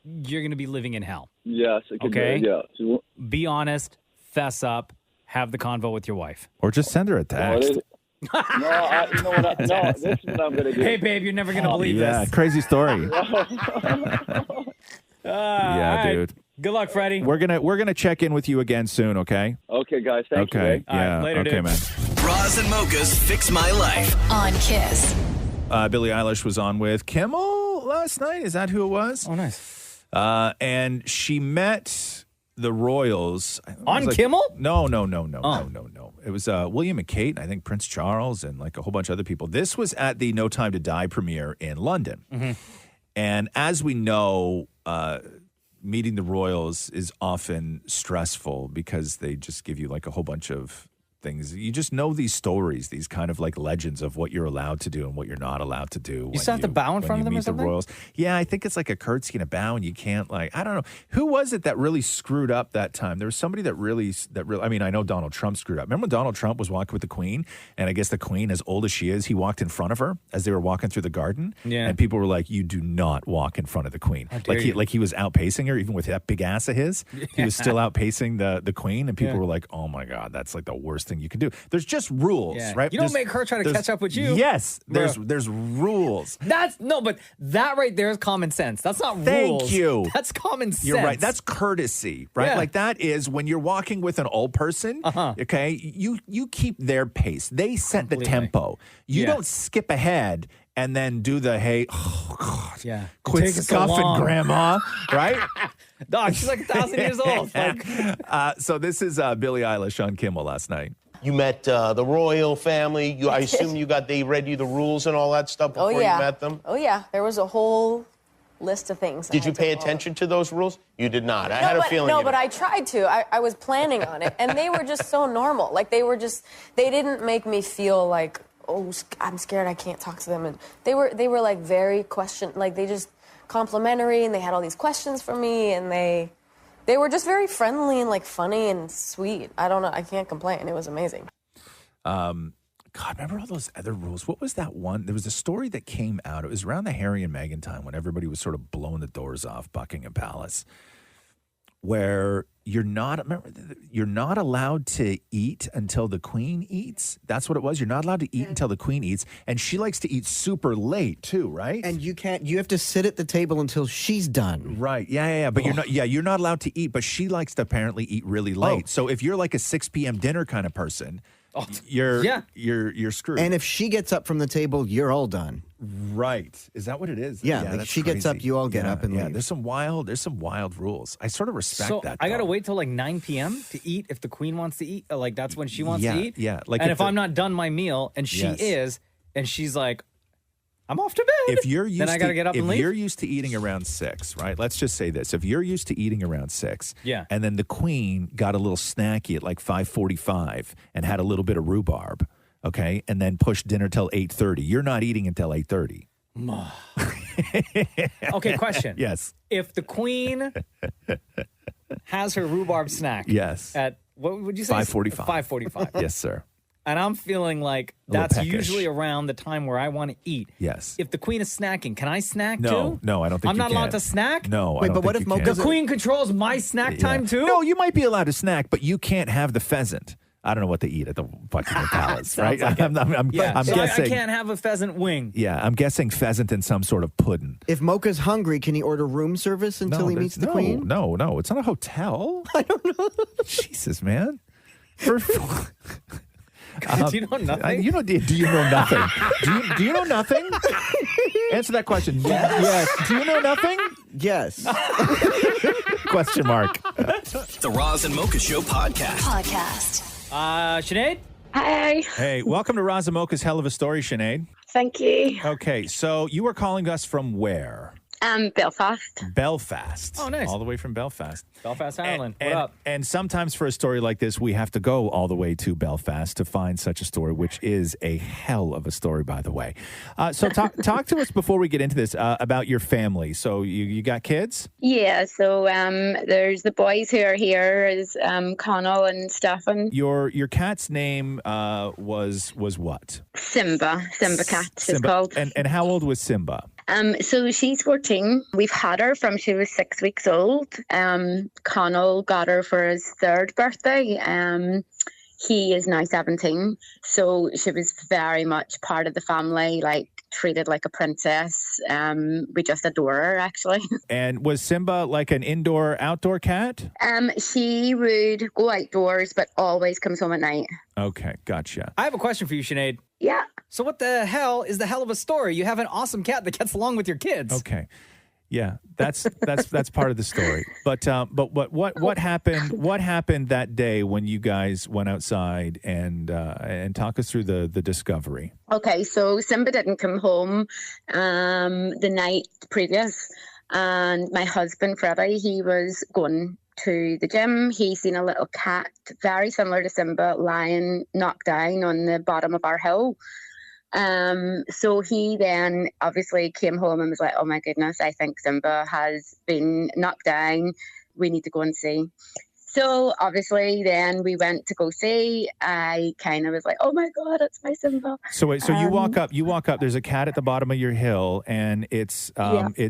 you're gonna be living in hell. Yes. It could okay. Be, yeah. Be honest. Fess up. Have the convo with your wife. Or just send her a text. You know what? No, this is what I'm going to do. Hey, babe, you're never going to believe this. Yeah, crazy story. Dude. Good luck, Freddie. We're gonna check in with you again soon, okay? Okay, guys. Thank you. Okay. All right, later, okay, dude. man. Roz and Mocha's Fix My Life. On Kiss. Billie Eilish was on with Kimmel last night. Is that who it was? Oh, nice. And she met the Royals. On Kimmel? No. It was William and Kate, and I think Prince Charles, and like a whole bunch of other people. This was at the No Time to Die premiere in London. Mm-hmm. And as we know, meeting the Royals is often stressful because they just give you like a whole bunch of things. You just know these stories, these kind of like legends of what you're allowed to do and what you're not allowed to do. You still have to bow in front of them or something? The royals. Yeah, I think it's like a courtesy and a bow, and you can't I don't know. Who was it that really screwed up that time? There was somebody that really, I mean, I know Donald Trump screwed up. Remember when Donald Trump was walking with the Queen, and I guess the Queen, as old as she is, he walked in front of her as they were walking through the garden, and people were like, "You do not walk in front of the Queen." Like he was outpacing her, even with that big ass of his. He was still outpacing the Queen, and people were like, "Oh my God, that's like the worst thing you can do." There's just rules, right? You don't make her try to catch up with you. Yes, there's rules. But that right there is common sense. That's not rules. Thank you. That's common sense. You're right. That's courtesy, right? Yeah. Like that is when you're walking with an old person, okay, you keep their pace. They set the tempo. You don't skip ahead and then do the, hey, oh God, quit scuffing, Grandma, right? Dog, she's like 1,000 years old. So this is Billie Eilish on Kimmel last night. You met the royal family. I assume they read you the rules and all that stuff before you met them? Oh, yeah. There was a whole list of things. Did you pay attention to those rules? You did not. I had a feeling. No, but I tried to. I was planning on it. And they were just so normal. Like, they didn't make me feel like, oh, I'm scared I can't talk to them. And they were like very they just complimentary, and they had all these questions for me, and they were just very friendly and like funny and sweet. I don't know. I can't complain. It was amazing. God, remember all those other rules? What was that one? There was a story that came out. It was around the Harry and Meghan time when everybody was sort of blowing the doors off Buckingham Palace, where you're not allowed to eat until the Queen eats. That's what it was. You're not allowed to eat until the Queen eats, and she likes to eat super late too, right? And you have to sit at the table until she's done. Right. Yeah. But you're not allowed to eat, but she likes to apparently eat really late. So if you're like a 6 p.m. dinner kind of person, you're screwed. And if she gets up from the table, you're all done. Right. Is that what it is? Yeah, like she gets up, you all get up and leave. There's some wild rules. I sort of respect that. I got to wait till like 9 p.m. to eat if the Queen wants to eat. Like that's when she wants to eat. Yeah. Like and if I'm not done my meal and she is, and she's like, I'm off to bed. Then I got to get up and leave. If you're used to eating around 6, right? Let's just say this. If you're used to eating around 6, and then the Queen got a little snacky at like 5:45 and had a little bit of rhubarb, okay, and then pushed dinner till 8:30, you're not eating until 8:30. Okay, question. Yes. If the Queen has her rhubarb snack at, what would you say? 5:45. 5:45. Yes, sir. And I'm feeling like that's usually around the time where I want to eat. Yes. If the Queen is snacking, can I snack No, too? no, I don't think I'm you not can. allowed to snack? No, Wait, but what if the Queen controls my snack time too? No, you might be allowed to snack, but you can't have the pheasant. I don't know what they eat at the Buckingham Palace, right? Like I'm so guessing. I can't have a pheasant wing. Yeah, I'm guessing pheasant and some sort of pudding. If Mocha's hungry, can he order room service until he meets the Queen? No, it's not a hotel. I don't know. Jesus, man. Do you know nothing? Do you know nothing? Do you know nothing? Answer that question. Yes. Do you know nothing? Yes. Question mark. The Roz and Mocha Show podcast. Sinead? Hi. Hey, welcome to Roz and Mocha's Hell of a Story, Sinead. Thank you. Okay, so you were calling us from where? Belfast. Belfast. Oh, nice. All the way from Belfast. Belfast, Ireland. What And, up? and sometimes for a story like this, we have to go all the way to Belfast to find such a story, which is a hell of a story, by the way. So talk to us before we get into this about your family. So you got kids? Yeah, so there's the boys who are here is Connell and Stefan. Your cat's name was what? Simba cat is called. And how old was Simba? So she's 14. We've had her from she was 6 weeks old. Connell got her for his 3rd birthday. He is now 17. So she was very much part of the family, like treated like a princess. We just adore her, actually. And was Simba like an indoor-outdoor cat? She would go outdoors, but always comes home at night. Okay, gotcha. I have a question for you, Sinead. Yeah. So what the hell is the hell of a story? You have an awesome cat that gets along with your kids. Okay. Yeah, that's part of the story. But what happened? What happened that day when you guys went outside and talk us through the discovery? Okay, so Simba didn't come home the night previous, and my husband Freddie, he was going to the gym. He seen a little cat, very similar to Simba, lying knocked down on the bottom of our hill. So he then obviously came home and was like, oh my goodness, I think Simba has been knocked down. We need to go and see. So obviously then we went to go see. I kind of was like, oh my God, it's my Simba. So wait, so you walk up, there's a cat at the bottom of your hill and it's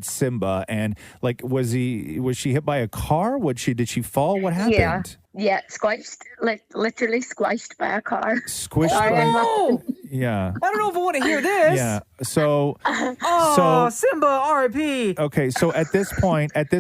Simba. And like, was she hit by a car? Did she fall? What happened? Yeah, squished, literally squished by a car. Squished Oh! Yeah. I don't know if I want to hear this. Yeah. So Simba, R.I.P. Okay, so at this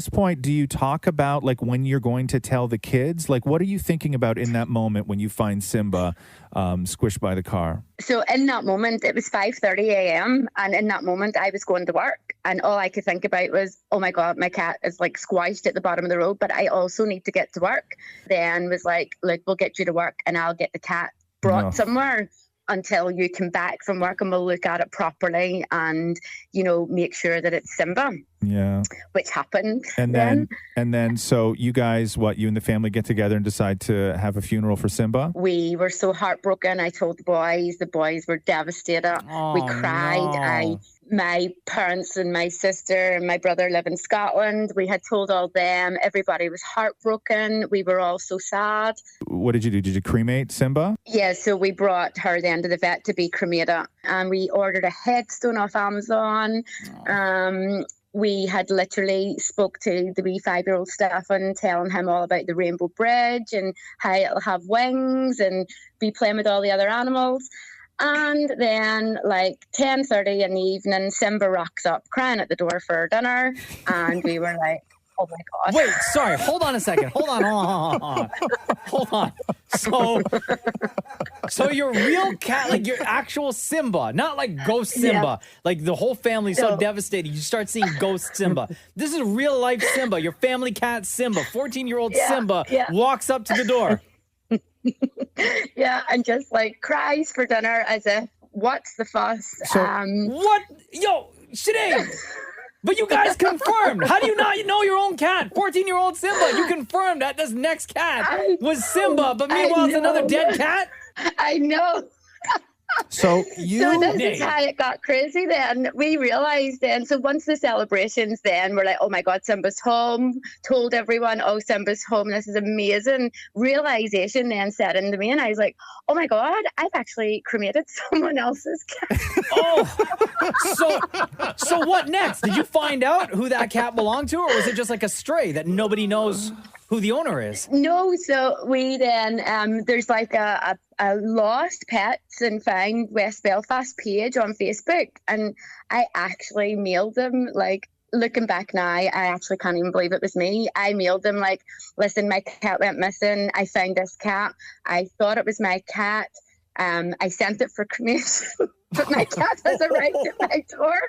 point, do you talk about like when you're going to tell the kids? Like, what are you thinking about in that moment when you find Simba squished by the car? So in that moment, it was 5:30 a.m. and in that moment, I was going to work, and all I could think about was, oh my God, my cat is like squished at the bottom of the road, but I also need to get to work. Then was like, look, we'll get you to work, and I'll get the cat brought somewhere until you come back from work, and we'll look at it properly and, you know, make sure that it's Simba. Yeah. Which happened. And then, so you guys, you and the family get together and decide to have a funeral for Simba? We were so heartbroken. I told the boys were devastated. We cried. No. My parents and my sister and my brother live in Scotland. We had told all them. Everybody was heartbroken. We were all so sad. What did you do? Did you cremate Simba? Yeah, so we brought her then to the vet to be cremated, and we ordered a headstone off Amazon. We had literally spoke to the wee 5-year-old Stefan, telling him all about the Rainbow Bridge and how it'll have wings and be playing with all the other animals. And then, like 10:30 in the evening, Simba rocks up crying at the door for dinner, and we were like, oh my God. Wait, sorry. Hold on a second. Hold on. So your real cat, like your actual Simba, not like ghost Simba. Like the whole family's so devastated. You start seeing ghost Simba. This is real life Simba. Your family cat Simba, 14-year-old Simba walks up to the door. Yeah, and just like cries for dinner as if, what's the fuss? So, what? Yo, Sinead! But you guys confirmed. How do you not know your own cat? 14-year-old Simba. You confirmed that this next cat was Simba, but meanwhile it's another dead cat? I know. So this is how it got crazy then. We realised then, so once the celebrations then, we're like, oh my God, Simba's home. Told everyone, oh, Simba's home. This is amazing. Realisation then set into me, and I was like, oh my God, I've actually cremated someone else's cat. So what next? Did you find out who that cat belonged to, or was it just like a stray that nobody knows who the owner is? No, so we then, there's like a lost pets and found West Belfast page on Facebook, and I actually mailed them, like, looking back now, I actually can't even believe it was me. I mailed them like, listen, my cat went missing. I found this cat. I thought it was my cat. I sent it for cremation, but my cat has arrived at my door.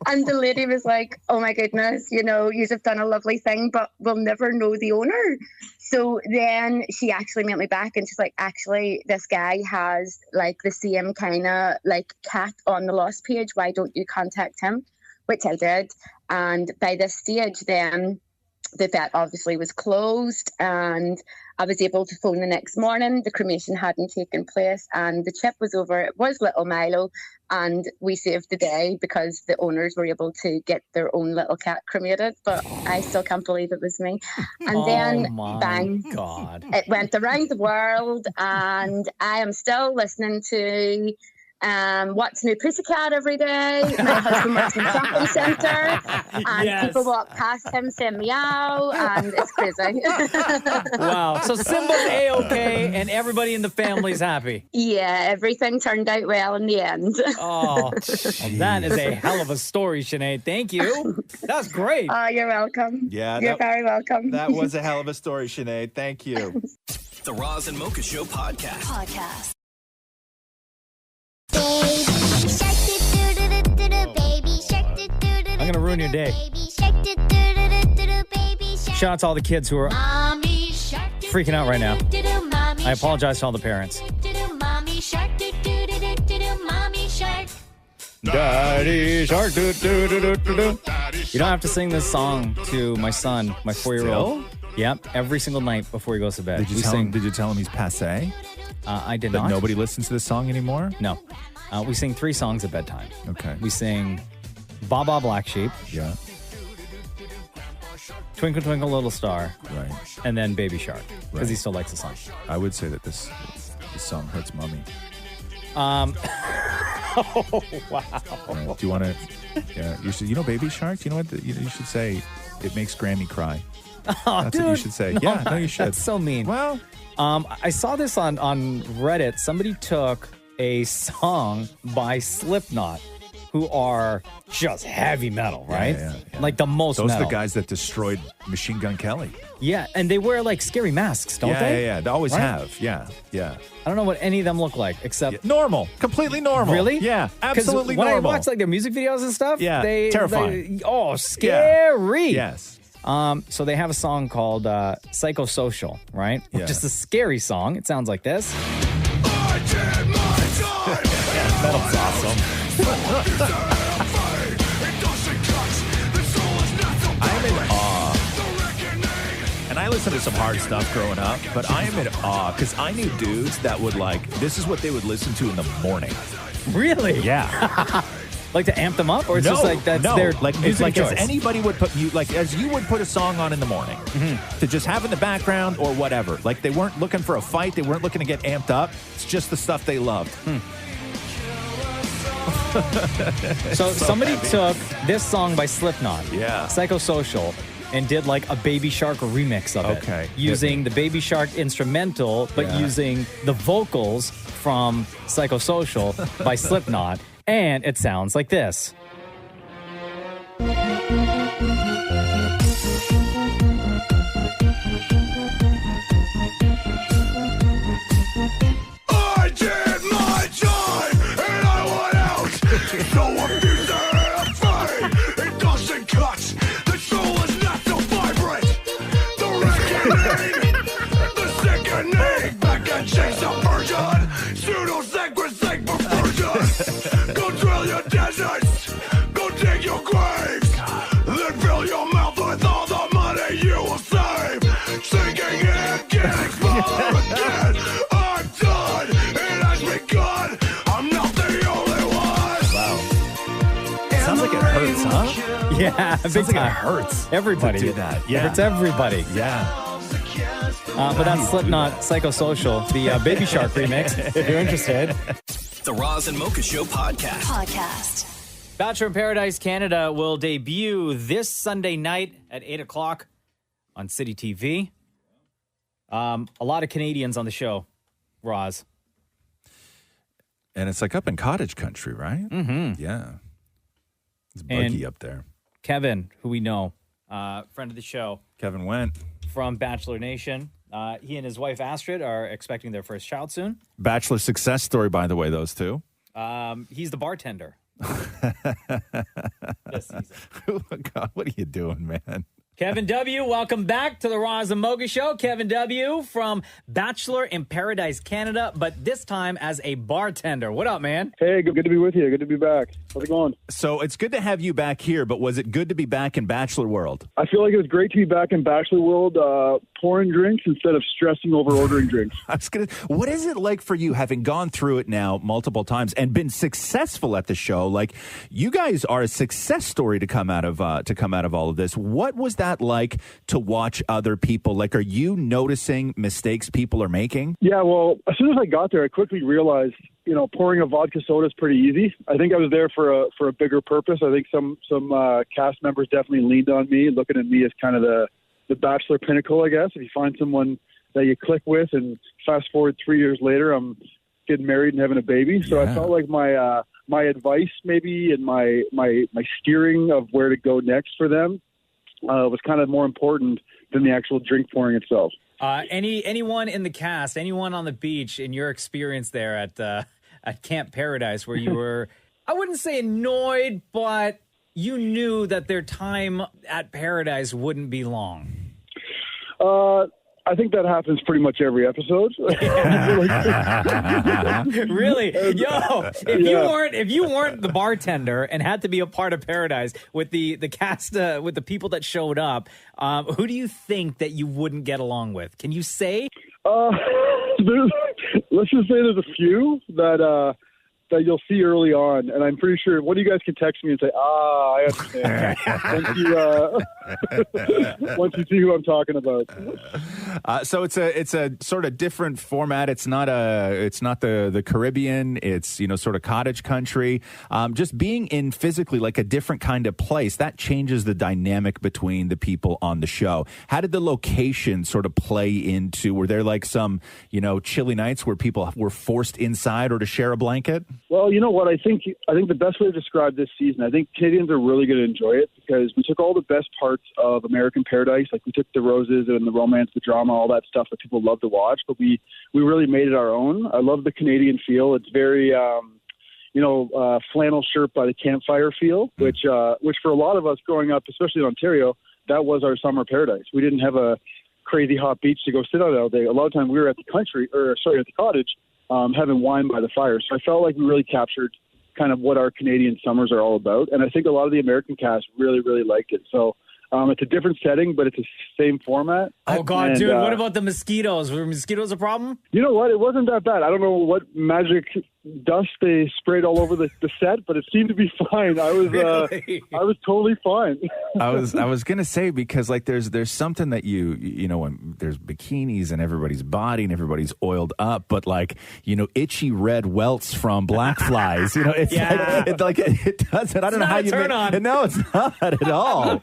And the lady was like, oh my goodness, you know, you've done a lovely thing, but we'll never know the owner. So then she actually met me back, and she's like, actually, this guy has like the same kind of like cat on the lost page. Why don't you contact him? Which I did. And by this stage then, the vet obviously was closed, and I was able to phone the next morning. The cremation hadn't taken place, and the chip was over. It was little Milo, and we saved the day because the owners were able to get their own little cat cremated. But I still can't believe it was me. And then, bang, God, it went around the world, and I am still listening to What's New Pussycat every day. My husband works in a shopping centre, and people walk past him saying meow, and it's crazy. Wow. So Simba's A-okay, and everybody in the family's happy. Yeah, everything turned out well in the end. Oh, that is a hell of a story, Sinead. Thank you. That's great. Oh, you're welcome. Yeah, you're very welcome. That was a hell of a story, Sinead. Thank you. The Roz and Mocha Show podcast. I'm going to ruin your day. Shout out to all the kids who are freaking out right now. I apologize to all the parents. Daddy shark, do do do do do do. Daddy You don't have to sing this song to my son, my 4-year-old. Still? Yep, every single night before he goes to bed. Did you tell him he's passé? I did That not. nobody listens to this song anymore? No. We sing 3 songs at bedtime. Okay. We sing Ba Ba Black Sheep. Yeah. Twinkle Twinkle Little Star. Right. And then Baby Shark. Because Right. he still likes the song. I would say that this song hurts mommy. Oh, wow. Do you want to? Yeah, you know Baby Shark. You know what? You should say it makes Grammy cry. Oh, That's dude. what you should say. No, Yeah, no, you should. That's so mean. Well, I saw this on Reddit. Somebody took a song by Slipknot, who are just heavy metal, right? Yeah. Like the most Those metal. are the guys that destroyed Machine Gun Kelly. Yeah, and they wear like scary masks, don't they? Yeah. They always Right? have. Yeah. I don't know what any of them look like, except normal, completely normal. Really? Yeah, 'Cause absolutely when normal. I watch like their music videos and stuff, Yeah, they terrifying. Scary. Yes. So they have a song called Psychosocial, right? Yeah. Which is a scary song. It sounds like this. Metal's awesome. I'm in awe. And I listened to some hard stuff growing up, but I am in awe because I knew dudes that would this is what they would listen to in the morning. Really? Yeah. Like to amp them up, or it's just like that's their it's music like choice? as anybody would put you as you would put a song on in the morning to just have in the background or whatever. Like they weren't looking for a fight, they weren't looking to get amped up. It's just the stuff they loved. So somebody took this song by Slipknot, Psychosocial, and did like a Baby Shark remix of it. Okay. Using the Baby Shark instrumental, but using the vocals from Psychosocial by Slipknot. And it sounds like this. I did my time and I went out. So if you say I'm fine, it doesn't cut. The soul is not so vibrant. The reckoning, the sickening. Back and chase a version. Pseudo-sacrosanct perversion. Go drill your deserts. Go dig your graves. Then fill your mouth with all the money you will save. Sinking in, can't explode again. I'm done. It has begun. I'm not the only one. Wow. Sounds like it hurts, huh? Yeah, big Sounds like time. it hurts. Everybody to do that. It hurts everybody. Yeah. But that's Slipknot Psychosocial, the Baby Shark remix, if you're interested. The Roz and Mocha Show podcast. Bachelor in Paradise Canada will debut this Sunday night at 8 o'clock on City TV. A lot of Canadians on the show, Roz. And it's like up in cottage country, right? Mm-hmm. Yeah. It's buggy And up there. Kevin, who we know, friend of the show. Kevin went. From Bachelor Nation. He and his wife Astrid are expecting their first child soon. Bachelor success story, by the way, those two. He's the bartender. This season. Oh, God, what are you doing, man? Kevin W., welcome back to the Roz and Mocha Show. Kevin W. from Bachelor in Paradise Canada, but this time as a bartender. What up, man? Hey, good to be with you. Good to be back. How's it going? So it's good to have you back here, but was it good to be back in Bachelor World? I feel like it was great to be back in Bachelor World, pouring drinks instead of stressing over ordering drinks. What is it like for you, having gone through it now multiple times and been successful at the show? Like, you guys are a success story to come out of all of this. What was that like to watch other people? Like, are you noticing mistakes people are making? Yeah, well, as soon as I got there, I quickly realized, pouring a vodka soda is pretty easy. I think I was there for a bigger purpose. I think some cast members definitely leaned on me, looking at me as kind of the Bachelor pinnacle, I guess. If you find someone that you click with, and fast forward 3 years later, I'm getting married and having a baby. So I felt like my advice maybe and my steering of where to go next for them was kind of more important than the actual drink pouring itself. Anyone in the cast, anyone on the beach, in your experience there at Camp Paradise, where you were, I wouldn't say annoyed, but you knew that their time at Paradise wouldn't be long? I I think that happens pretty much every episode. Really? Yo, if you weren't the bartender and had to be a part of Paradise with the cast, with the people that showed up, who do you think that you wouldn't get along with? Can you say? Let's just say there's a few that you'll see early on, and I'm pretty sure one of you guys can text me and say, I understand. once you see who I'm talking about. So it's a sort of different format. It's not the Caribbean. It's, sort of cottage country. Just being in physically like a different kind of place, that changes the dynamic between the people on the show. How did the location sort of play into, were there like some, chilly nights where people were forced inside or to share a blanket? Well, you know what? I think the best way to describe this season, I think Canadians are really going to enjoy it because we took all the best parts of American Paradise. Like we took the roses and the romance, the drama, all that stuff that people love to watch, but we really made it our own. I love the Canadian feel. It's very, flannel shirt by the campfire feel, which for a lot of us growing up, especially in Ontario, that was our summer paradise. We didn't have a crazy hot beach to go sit on all day. A lot of time we were at the cottage, having wine by the fire. So I felt like we really captured kind of what our Canadian summers are all about. And I think a lot of the American cast really, really liked it. So it's a different setting, but it's the same format. Oh, God, dude, what about the mosquitoes? Were mosquitoes a problem? You know what? It wasn't that bad. I don't know what magic dust they sprayed all over the set, but it seemed to be fine. I was totally fine. I was gonna say, because like there's something that when there's bikinis and everybody's body and everybody's oiled up, but like itchy red welts from black flies. It's it doesn't. I don't know how you turn on. No, it's not at all.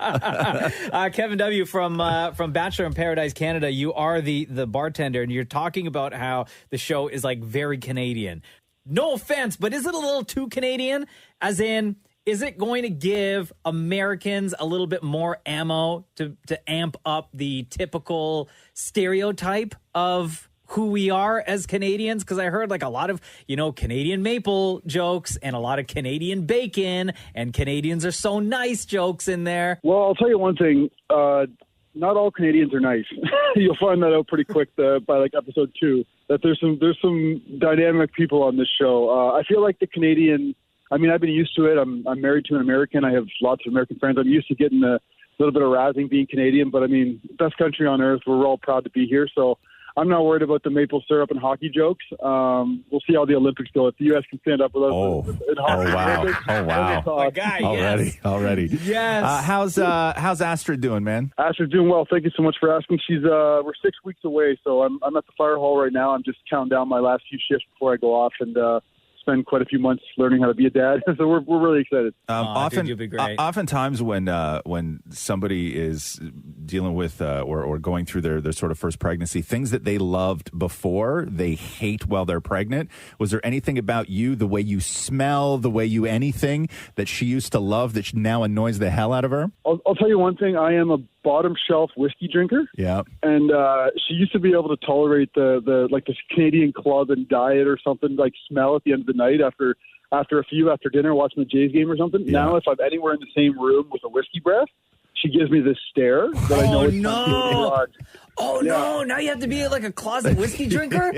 Kevin W. from Bachelor in Paradise Canada, you are the bartender, and you're talking about how the show is like very Canadian. No offense, but is it a little too Canadian? As in, is it going to give Americans a little bit more ammo to amp up the typical stereotype of who we are as Canadians? Because I heard like a lot of, Canadian maple jokes and a lot of Canadian bacon and Canadians are so nice jokes in there. Well, I'll tell you one thing. Not all Canadians are nice. You'll find that out pretty quick by like episode 2. That there's some dynamic people on this show. I feel like the Canadian. I mean, I've been used to it. I'm married to an American. I have lots of American friends. I'm used to getting a little bit of razzing being Canadian. But I mean, best country on earth. We're all proud to be here. So I'm not worried about the maple syrup and hockey jokes. We'll see how the Olympics go. If the U.S. can stand up with us in hockey. Oh wow! My guy, Already. Yes. How's Astrid doing, man? Astrid's doing well. Thank you so much for asking. We're 6 weeks away, so I'm at the fire hall right now. I'm just counting down my last few shifts before I go off and spend quite a few months learning how to be a dad. So we're really excited. Dude, you'll be great. Oftentimes when somebody is dealing with or going through their sort of first pregnancy, things that they loved before, they hate while they're pregnant. Was there anything about you, the way you smell, anything that she used to love that now annoys the hell out of her? I'll tell you one thing. I am a bottom shelf whiskey drinker. Yeah. And she used to be able to tolerate the this Canadian club and diet or something, like smell at the end of the night after dinner watching the Jays game or something. Yeah. Now if I'm anywhere in the same room with a whiskey breath, she gives me this stare that I know it's time to go to the garage. Oh no! Now you have to be like a closet whiskey drinker.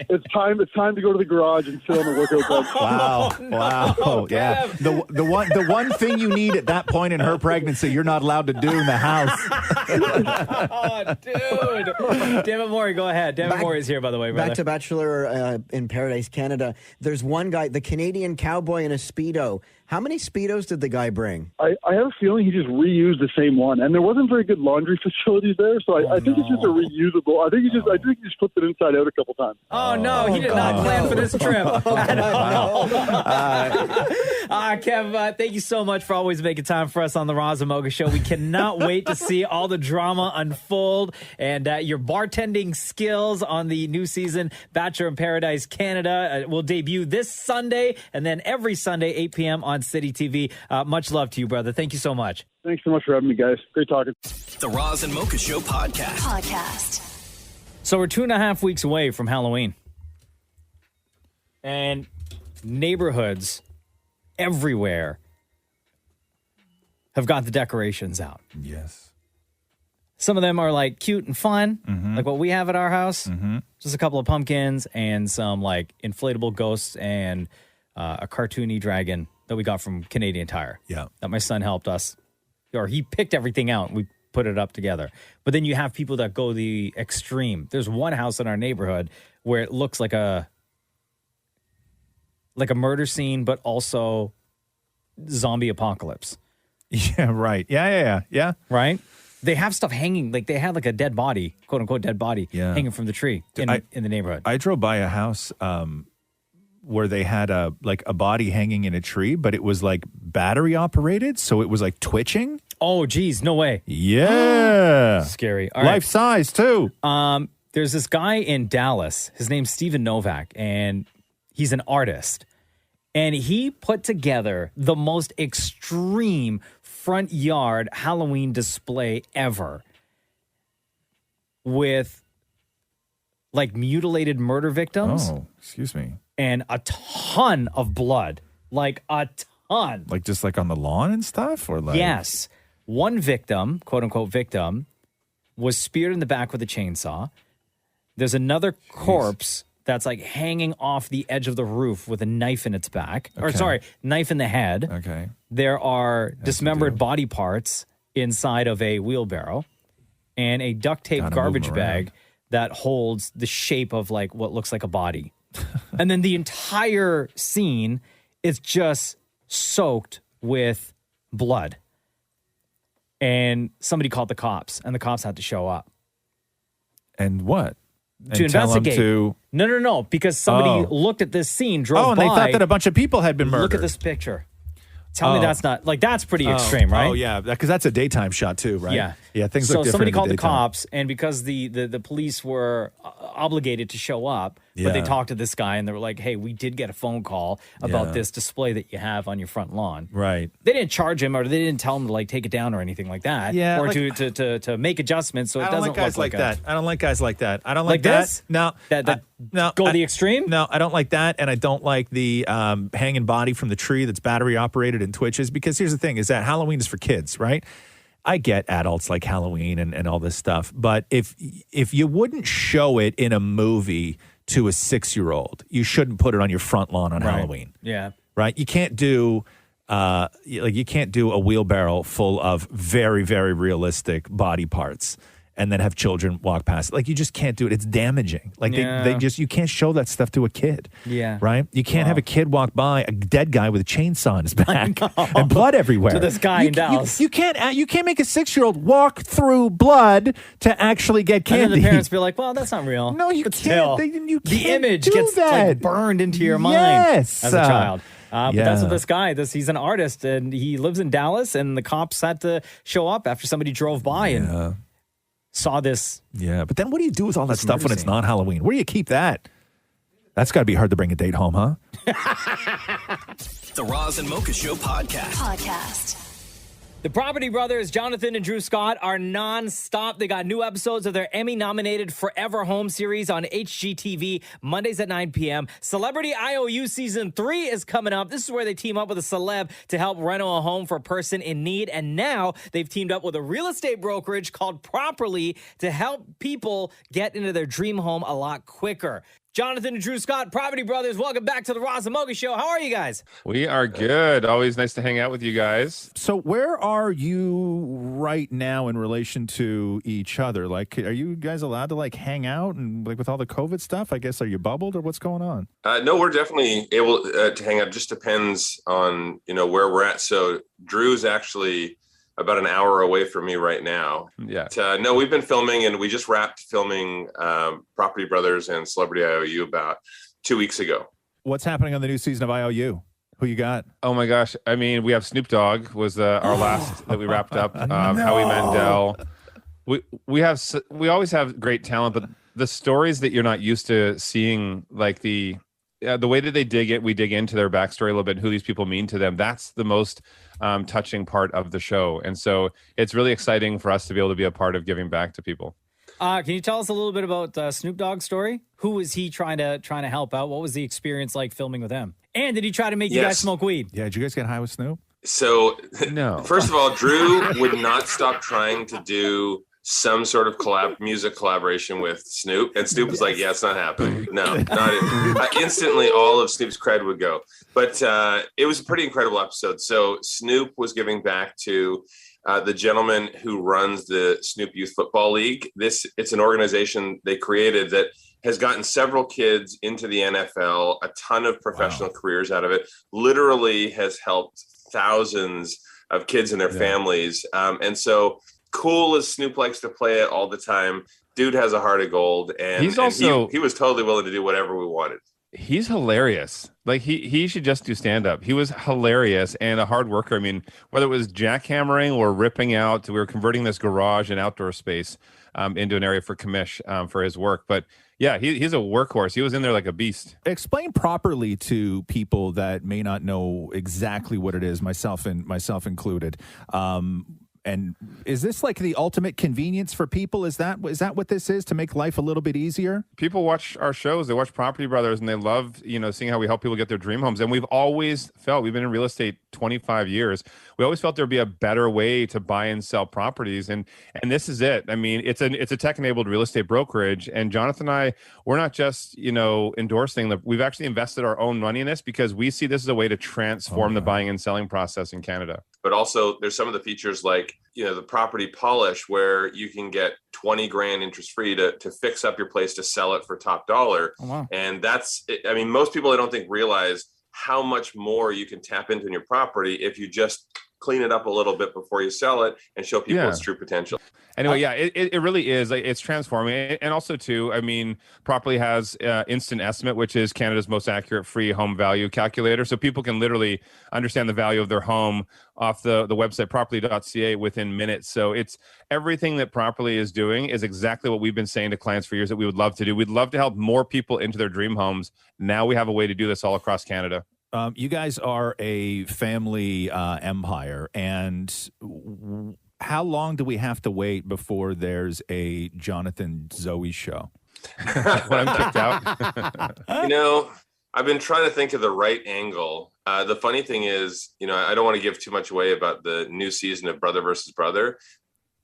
It's time to go to the garage and sit on the workout bench. Wow! Yeah, the one thing you need at that point in her pregnancy, you're not allowed to do in the house. Oh, dude! David Morey, go ahead. David Morey is here, by the way. Brother. Back to Bachelor in Paradise Canada. There's one guy, the Canadian cowboy in a Speedo. How many Speedos did the guy bring? I have a feeling he just reused the same one, and there wasn't very good laundry facilities there, so I think it's just a reusable. I think he just flipped it inside out a couple times. Oh no, he did not plan for this trip at all. Kev, thank you so much for always making time for us on the Roz Mocha Show. We cannot wait to see all the drama unfold and your bartending skills on the new season Bachelor in Paradise Canada will debut this Sunday and then every Sunday 8 p.m. on City TV. Much love to you, brother. Thank you so much. Thanks so much for having me, guys. Great talking. The Roz and Mocha Show podcast. So we're 2.5 weeks away from Halloween. And neighborhoods everywhere have got the decorations out. Yes. Some of them are like cute and fun, Mm-hmm. like what we have at our house. Just a couple of pumpkins and some like inflatable ghosts and a cartoony dragon that we got from Canadian Tire. Yeah. That my son helped us, or he picked everything out and we put it up together. But then you have people that go the extreme. There's one house in our neighborhood where it looks like a murder scene, but also zombie apocalypse. Yeah, right. Yeah. Right? They have stuff hanging, like they had like a dead body, quote unquote dead body, hanging from the tree in the neighborhood. I drove by a house where they had a body hanging in a tree, but it was like battery operated, so it was like twitching. Oh, geez, no way. Yeah. Scary. All right. Life size, too. There's this guy in Dallas. His name's Steven Novak, and he's an artist. And he put together the most extreme front yard Halloween display ever with like mutilated murder victims. Oh, excuse me. And a ton of blood. Like a ton. Like just like on the lawn and stuff? Or like Yes. One victim, quote unquote victim, was speared in the back with a chainsaw. There's another corpse that's like hanging off the edge of the roof with a knife in its back. Or Okay. sorry, knife in the head. Okay. There are dismembered body parts inside of a wheelbarrow and a duct tape Gotta move garbage 'em bag that holds the shape of like what looks like a body. And then the entire scene is just soaked with blood. And somebody called the cops, and the cops had to show up. And what? To And tell 'em investigate. to- No, because somebody Oh. looked at this scene, drove and by. they thought that a bunch of people had been murdered. Look at this picture. Tell me Oh. that's not, like, that's pretty extreme, right? Oh, yeah, because that's a daytime shot, too, right? Yeah. Yeah, things So look different somebody in the called the daytime. cops, and because the police were obligated to show up, but they Yeah. talked to this guy, and they were like, hey, we did get a phone call about Yeah. this display that you have on your front lawn. Right. They didn't charge him, or they didn't tell him to, like, take it down or anything like that. Yeah, Or like- to make adjustments so it I don't doesn't like guys look like that. I don't like guys like that. I don't Like like, that. this? No. No. go the extreme? No, I don't like that. And I don't like the hanging body from the tree that's battery operated and twitches. Because here's the thing is that Halloween is for kids, right? I get adults like Halloween and all this stuff. But if you wouldn't show it in a movie to a 6-year-old, you shouldn't put it on your front lawn on Right. Halloween. Yeah. Right? You can't do you can't do a wheelbarrow full of very, very realistic body parts and then have children walk past it. Like, you just can't do it. It's damaging. Like, Yeah. they just, you can't show that stuff to a kid. Yeah. Right? You can't have a kid walk by a dead guy with a chainsaw in his back and blood everywhere. To this guy in Dallas. You can't make a 6-year-old walk through blood to actually get candy. And then the parents be like, well, that's not real. No, you But can't. still, You the can't image do gets like that. burned into your mind Yes. as a child. But that's what Yeah. this guy, he's an artist, and he lives in Dallas, and the cops had to show up after somebody drove by and saw this. Yeah, but then what do you do with all that This stuff murder when it's scene. not Halloween? Where do you keep that? That's got to be hard to bring a date home, huh? The Roz and Mocha Show podcast. The Property Brothers, Jonathan and Drew Scott, are nonstop. They got new episodes of their Emmy-nominated Forever Home series on HGTV, Mondays at 9 p.m. Celebrity IOU Season 3 is coming up. This is where they team up with a celeb to help reno a home for a person in need. And now they've teamed up with a real estate brokerage called Properly to help people get into their dream home a lot quicker. Jonathan and Drew Scott, Property Brothers, welcome back to the Roz and Mocha Show. How are you guys? We are good. Always nice to hang out with you guys. So where are you right now in relation to each other? Like, are you guys allowed to like hang out and like with all the COVID stuff? I guess, are you bubbled or what's going on? No, we're definitely able to hang out. Just depends on, where we're at. So Drew's actually about an hour away from me right now. Yeah. But, no, we've been filming, and we just wrapped filming Property Brothers and Celebrity IOU about 2 weeks ago. What's happening on the new season of IOU? Who you got? Oh my gosh. I mean, we have Snoop Dogg was our last that we wrapped up. Howie Mandel. We always have great talent, but the stories that you're not used to seeing, like the way that we dig into their backstory a little bit, who these people mean to them. That's the most touching part of the show. And so it's really exciting for us to be able to be a part of giving back to people. Can you tell us a little bit about Snoop Dogg's story? Who was he trying to help out? What was the experience like filming with him? And did he try to make you guys smoke weed? Yeah, did you guys get high with Snoop? So no. First of all, Drew would not stop trying to do some sort of music collaboration with Snoop, and Snoop was like, "Yeah, it's not happening. No, not it." Instantly, all of Snoop's cred would go. But it was a pretty incredible episode. So Snoop was giving back to the gentleman who runs the Snoop Youth Football League. It's an organization they created that has gotten several kids into the NFL, a ton of professional careers out of it, literally has helped thousands of kids and their families. And so cool as Snoop likes to play it all the time, dude has a heart of gold. And He's also- he was totally willing to do whatever we wanted. He's hilarious. Like he should just do stand up. He was hilarious and a hard worker. I mean, whether it was jackhammering or ripping out, we were converting this garage and outdoor space into an area for commish for his work. But yeah, he's a workhorse. He was in there like a beast. Explain properly to people that may not know exactly what it is, myself included. And is this like the ultimate convenience for people? Is that what this is, to make life a little bit easier? People watch our shows. They watch Property Brothers, and they love, seeing how we help people get their dream homes. And we've always felt, we've been in real estate 25 years. We always felt there'd be a better way to buy and sell properties. And this is it. I mean, it's a tech-enabled real estate brokerage. And Jonathan and I, we're not just, endorsing we've actually invested our own money in this because we see this as a way to transform the buying and selling process in Canada. But also there's some of the features like, the property polish where you can get 20 grand interest free to fix up your place to sell it for top dollar. Oh, wow. And most people I don't think realize how much more you can tap into in your property if you just clean it up a little bit before you sell it and show people its true potential. Anyway, it really is. It's transforming. And also, too, I mean, Properly has Instant Estimate, which is Canada's most accurate free home value calculator. So people can literally understand the value of their home off the website, properly.ca, within minutes. So it's everything that Properly is doing is exactly what we've been saying to clients for years that we would love to do. We'd love to help more people into their dream homes. Now we have a way to do this all across Canada. You guys are a family empire, and how long do we have to wait before there's a Jonathan Zoe show? When I'm kicked out? I've been trying to think of the right angle. The funny thing is, I don't want to give too much away about the new season of Brother versus Brother,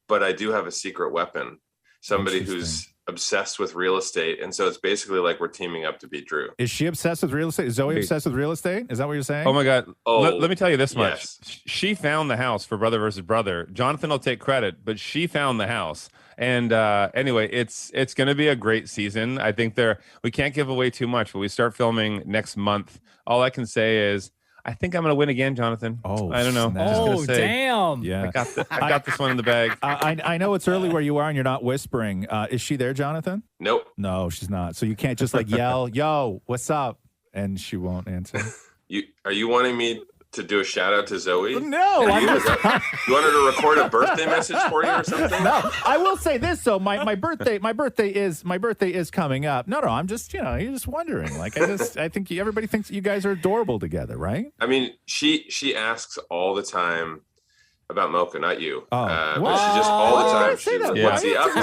but I do have a secret weapon. Somebody who's obsessed with real estate. And so it's basically like we're teaming up to beat Drew. Is she obsessed with real estate? Is Zoe obsessed with real estate? Is that what you're saying? Oh my God. Let me tell you this much. She found the house for Brother versus Brother. Jonathan will take credit, but she found the house. And anyway, it's going to be a great season. I think we can't give away too much, but we start filming next month. All I can say is, I think I'm going to win again, Jonathan. Oh, I don't know. Oh, damn. Yeah. I got this one in the bag. I know it's early where you are and you're not whispering. Is she there, Jonathan? Nope. No, she's not. So you can't just yell, yo, what's up? And she won't answer. Are you wanting me to do a shout out to Zoe? No. You want her to record a birthday message for you or something? No, I will say this though. My birthday is coming up. No, I'm just you're just wondering. I think everybody thinks you guys are adorable together, right? I mean, she asks all the time about Mocha, not you. Oh, but she just all the time. She's, what's he up to?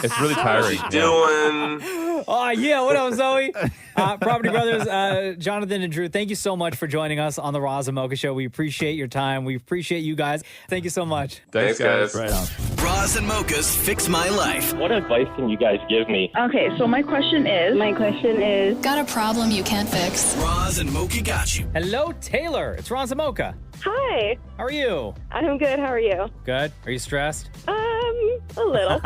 It's really tiring. What's he doing? Oh, yeah. What up, Zoe? Property Brothers, Jonathan and Drew, thank you so much for joining us on the Roz and Mocha Show. We appreciate your time. We appreciate you guys. Thank you so much. Thanks, guys. Right on. Roz and Mocha's Fix My Life. What advice can you guys give me? Okay, so my question is... Got a problem you can't fix? Roz and Mocha got you. Hello, Taylor. It's Roz and Mocha. Hi. How are you? I'm good. How are you? Good. Are you stressed? A little.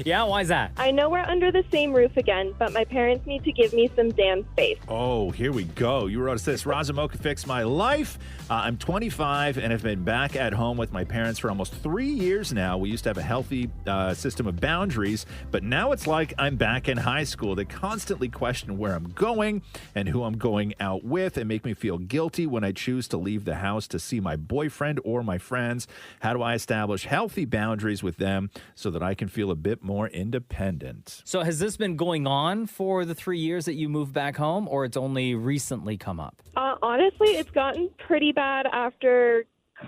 Yeah, why is that? I know we're under the same roof again, but my parents need to give me some damn space. Oh, here we go. You wrote us this. Roz and Mocha Fix My Life. I'm 25 and have been back at home with my parents for almost 3 years now. We used to have a healthy system of boundaries, but now it's like I'm back in high school. They constantly question where I'm going and who I'm going out with and make me feel guilty when I choose to leave the house to see my boyfriend or my friends. How do I establish healthy boundaries with them so that I can feel a bit more independent? So has this been going on for the 3 years that you moved back home, or it's only recently come up? Honestly, it's gotten pretty bad after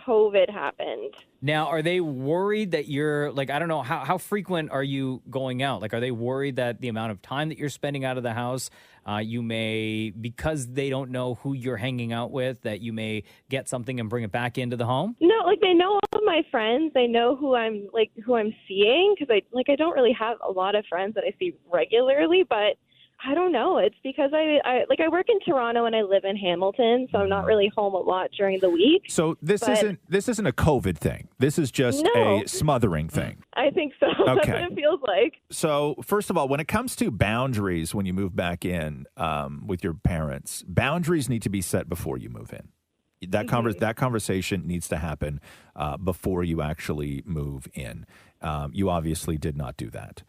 COVID happened. Now, are they worried that you're like, I don't know, how frequent are you going out? Like, are they worried that the amount of time that you're spending out of the house, you may, because they don't know who you're hanging out with, that you may get something and bring it back into the home? No, like they know all of my friends. They know who I'm seeing because I don't really have a lot of friends that I see regularly, but I don't know. It's because I work in Toronto and I live in Hamilton, so I'm not really home a lot during the week. So this isn't a COVID thing. This is just a smothering thing. I think so. That's Okay. what it feels like. So first of all, when it comes to boundaries, when you move back in with your parents, boundaries need to be set before you move in. That that conversation needs to happen before you actually move in. You obviously did not do that.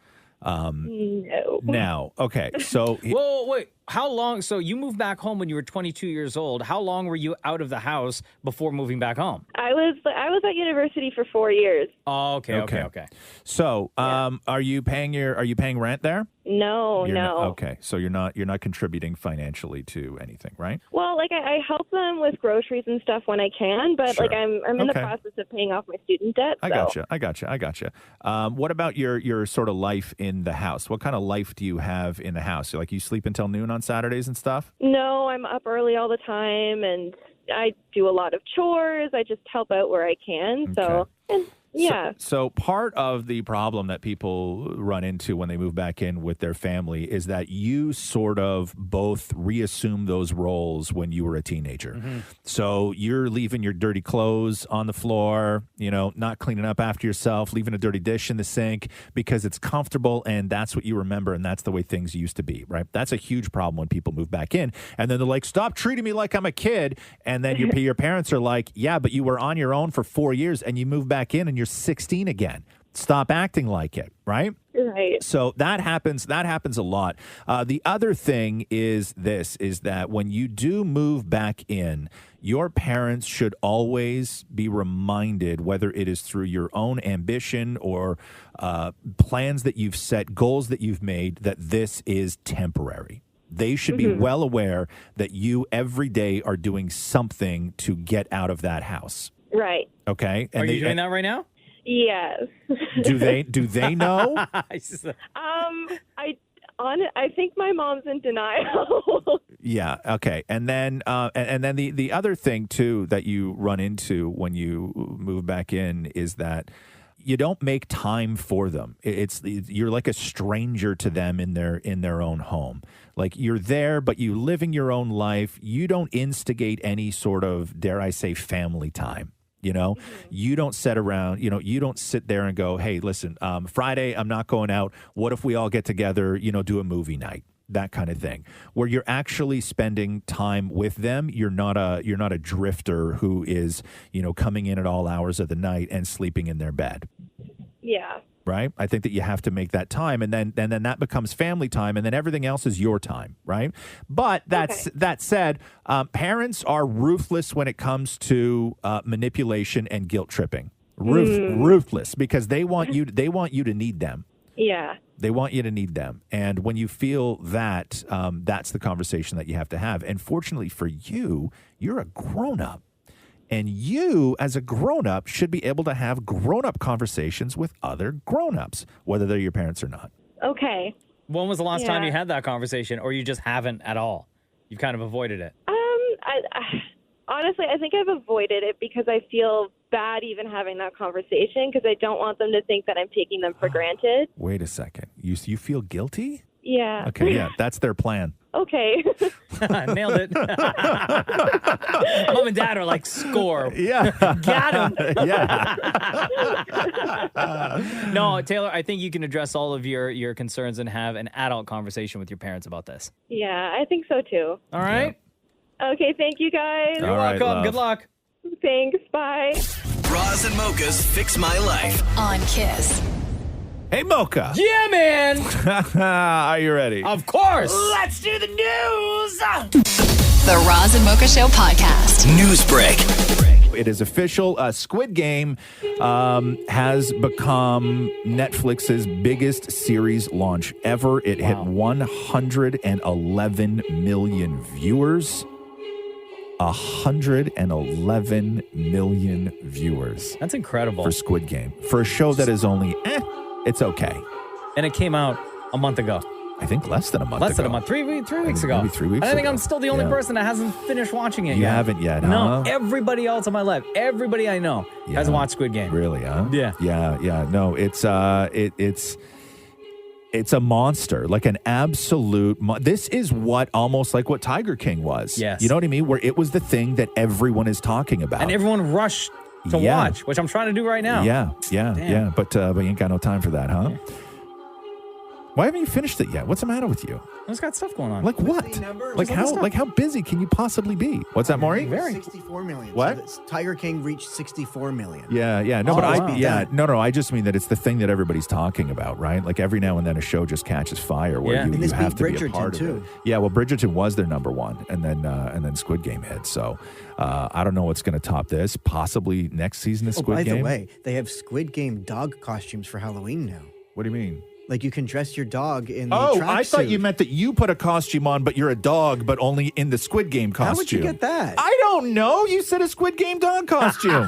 No. Now, okay, so Whoa, wait. How long? So you moved back home when you were 22 years old. How long were you out of the house before moving back home? I was at university for 4 years. Oh, okay. So, are you paying rent there? No, You're no. not- okay, so you're not contributing financially to anything, right? Well, I help them with groceries and stuff when I can, but Sure. I'm in the Okay. process of paying off my student debt. I gotcha. What about your sort of life in the house? What kind of life do you have in the house? Like you sleep until noon on Saturdays and stuff? No, I'm up early all the time, and I do a lot of chores. I just help out where I can. So, and yeah. So part of the problem that people run into when they move back in with their family is that you sort of both reassume those roles when you were a teenager. So you're leaving your dirty clothes on the floor, not cleaning up after yourself, leaving a dirty dish in the sink because it's comfortable and that's what you remember and that's the way things used to be, right? That's a huge problem when people move back in. And then they're like, stop treating me like I'm a kid. And then your parents are like, yeah, but you were on your own for 4 years and you moved back in and you're 16 again. Stop acting like it, right? Right. So that happens a lot. The other thing is that when you do move back in, your parents should always be reminded, whether it is through your own ambition or plans that you've set, goals that you've made, that this is temporary. They should be well aware that you every day are doing something to get out of that house. Right. Okay? Are you doing that right now? Yes. Do they know? I think my mom's in denial. Yeah. Okay. And then the other thing too that you run into when you move back in is that you don't make time for them. You're like a stranger to them in their own home. Like you're there, but you living your own life. You don't instigate any sort of, dare I say, family time. You don't sit around, you don't sit there and go, hey, listen, Friday, I'm not going out. What if we all get together, do a movie night? That kind of thing, where you're actually spending time with them. You're not a drifter who is, coming in at all hours of the night and sleeping in their bed. Yeah. Right? I think that you have to make that time, and then that becomes family time, and then everything else is your time, right? But that said, parents are ruthless when it comes to manipulation and guilt tripping. Ruthless, because they want you to need them. Yeah. They want you to need them. And when you feel that, that's the conversation that you have to have. And fortunately for you, you're a grown-up. And you, as a grown-up, should be able to have grown-up conversations with other grown-ups, whether they're your parents or not. Okay. When was the last time you had that conversation, or you just haven't at all? You've kind of avoided it. Honestly, I think I've avoided it because I feel bad even having that conversation because I don't want them to think that I'm taking them for granted. Wait a second. You feel guilty? Yeah. Okay, yeah, that's their plan. Okay. Nailed it. Mom and Dad are like, score. Yeah. Got him. Yeah. No, Taylor, I think you can address all of your concerns and have an adult conversation with your parents about this. Yeah, I think so too. All right? Okay, thank you guys. You're welcome. love. Good luck. Thanks. Bye. Roz and Mocha's Fix My Life. On Kiss. Hey, Mocha. Yeah, man. Are you ready? Of course. Let's do the news. The Roz and Mocha Show podcast. News break. It is official. Squid Game has become Netflix's biggest series launch ever. It hit 111 million viewers. 111 million viewers. That's incredible. For Squid Game. For a show that is only, it's okay. And it came out a month ago. I think less than a month ago. Less than a month. 3 weeks ago. Maybe 3 weeks I think ago. I'm still the only person that hasn't finished watching it You yet. haven't yet, huh? No, everybody else in my life, everybody I know has watched Squid Game. Really, huh? Yeah. Yeah. No, it's a monster, like an absolute. This is almost like what Tiger King was. Yes. You know what I mean? Where it was the thing that everyone is talking about. And everyone rushed to watch, which I'm trying to do right now. Yeah. Damn. But you ain't got no time for that, huh? Why haven't you finished it yet? What's the matter with you? I just got stuff going on. Like what? Like how busy can you possibly be? What's that, Maury? 64 million. What? So Tiger King reached 64 million. Yeah. No, Oh, but wow. I just mean that it's the thing that everybody's talking about, right? Like every now and then a show just catches fire where And you this have beat to be a part Bridgerton, of too. it. Yeah, well, Bridgerton was their number one, and then Squid Game hit. So I don't know what's going to top this. Possibly next season of Squid Game. By the way, they have Squid Game dog costumes for Halloween now. What do you mean? Like you can dress your dog in the Oh, tracksuit. I thought you meant that you put a costume on, but you're a dog, but only in the Squid Game costume. How would you get that? I don't know. You said a Squid Game dog costume.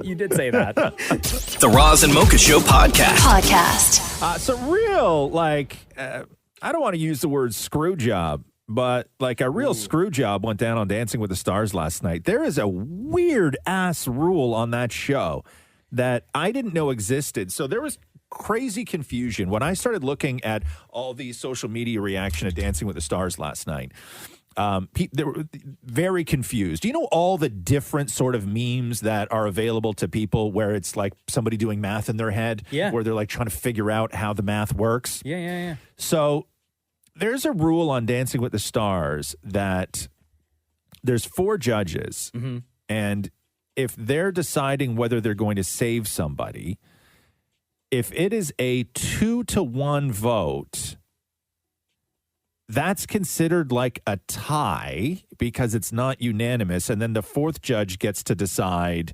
You did say that. The Roz and Mocha Show podcast. So real, I don't want to use the word screw job, but like a real screw job went down on Dancing with the Stars last night. There is a weird ass rule on that show that I didn't know existed. So there was crazy confusion when I started looking at all the social media reaction at Dancing with the Stars last night. They were very confused. Do you know all the different sort of memes that are available to people where it's like somebody doing math in their head? Yeah. Where they're like trying to figure out how the math works? Yeah. So there's a rule on Dancing with the Stars that there's 4 judges, and if they're deciding whether they're going to save somebody, if it is a 2-1 vote, that's considered like a tie because it's not unanimous. And then the 4th judge gets to decide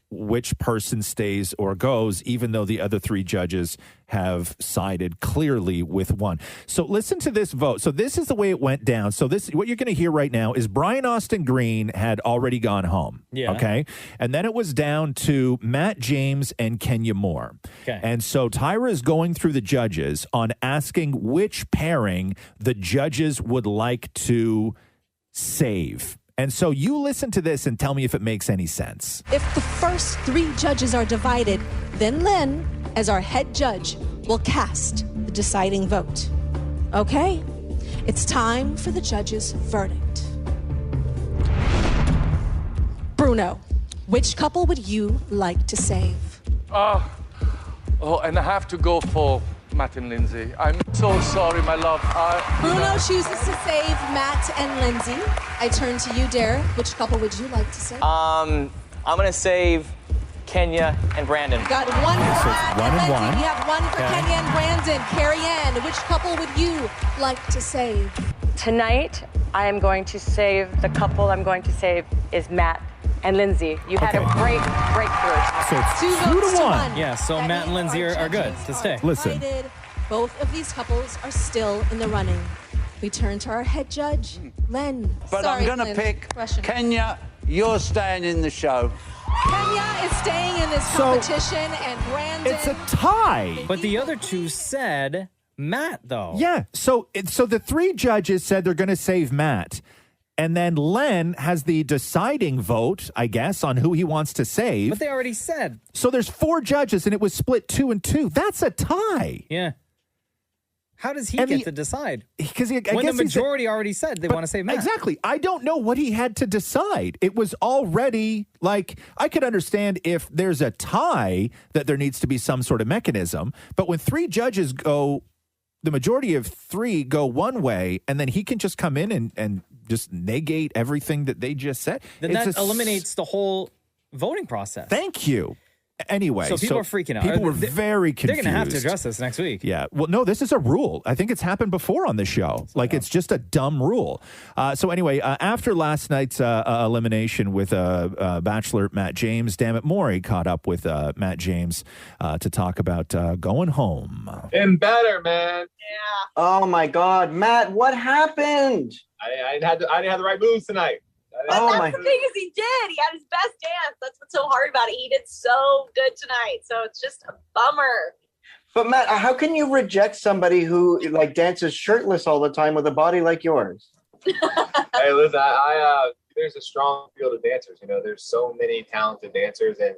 which person stays or goes, even though the other 3 judges have sided clearly with one. So listen to this vote. So this is the way it went down. So this, what you're going to hear right now is Brian Austin Green had already gone home. Yeah. Okay. And then it was down to Matt James and Kenya Moore. Okay. And so Tyra is going through the judges on asking which pairing the judges would like to save. And so you listen to this and tell me if it makes any sense. If the first 3 judges are divided, then Len, as our head judge, will cast the deciding vote. Okay? It's time for the judge's verdict. Bruno, which couple would you like to save? And I have to go for Matt and Lindsay. I'm so sorry, my love. Bruno chooses to save Matt and Lindsay. I turn to you, Derek. Which couple would you like to save? I'm gonna save Kenya and Brandon. Got one for Matt one and Lindsay. one. We have one for Okay. Kenya and Brandon. Carrie Ann, which couple would you like to save? Tonight, I am going to save, the couple I'm going to save is Matt and Lindsay. You had a great breakthrough. So it's 2 votes to 1. Yeah, so Matt and Lindsay are good to stay. Listen. Divided. Both of these couples are still in the running. We turn to our head judge, Len. But Sorry, I'm going to Len. pick Question. Kenya. You're staying in the show. Kenya is staying in this competition, and Brandon. It's a tie. But the other 2 said Matt, though. Yeah. So the 3 judges said they're going to save Matt. And then Len has the deciding vote, I guess, on who he wants to save. But they already said. So there's 4 judges, and it was split 2-2. That's a tie. Yeah. How does he And get to decide? Because when the majority already said they want to save Matt. Exactly. I don't know what he had to decide. It was already like, I could understand if there's a tie that there needs to be some sort of mechanism. But when 3 judges go, the majority of 3 go one way, and then he can just come in and just negate everything that they just said. Then that eliminates the whole voting process. Thank you. Anyway, So people are freaking out. People were very confused. They're going to have to address this next week. Yeah. Well, no, this is a rule. I think it's happened before on the show. It's just a dumb rule. So anyway, after last night's elimination with Bachelor Matt James, damn it, Maury caught up with Matt James to talk about going home. Been better, man. Oh my God, Matt, what happened? I didn't have the right moves tonight. But that's the thing is he did. He had his best dance. That's what's so hard about it. He did so good tonight. So it's just a bummer. But Matt, how can you reject somebody who like dances shirtless all the time with a body like yours? Hey, listen, I there's a strong field of dancers. You know, there's so many talented dancers, and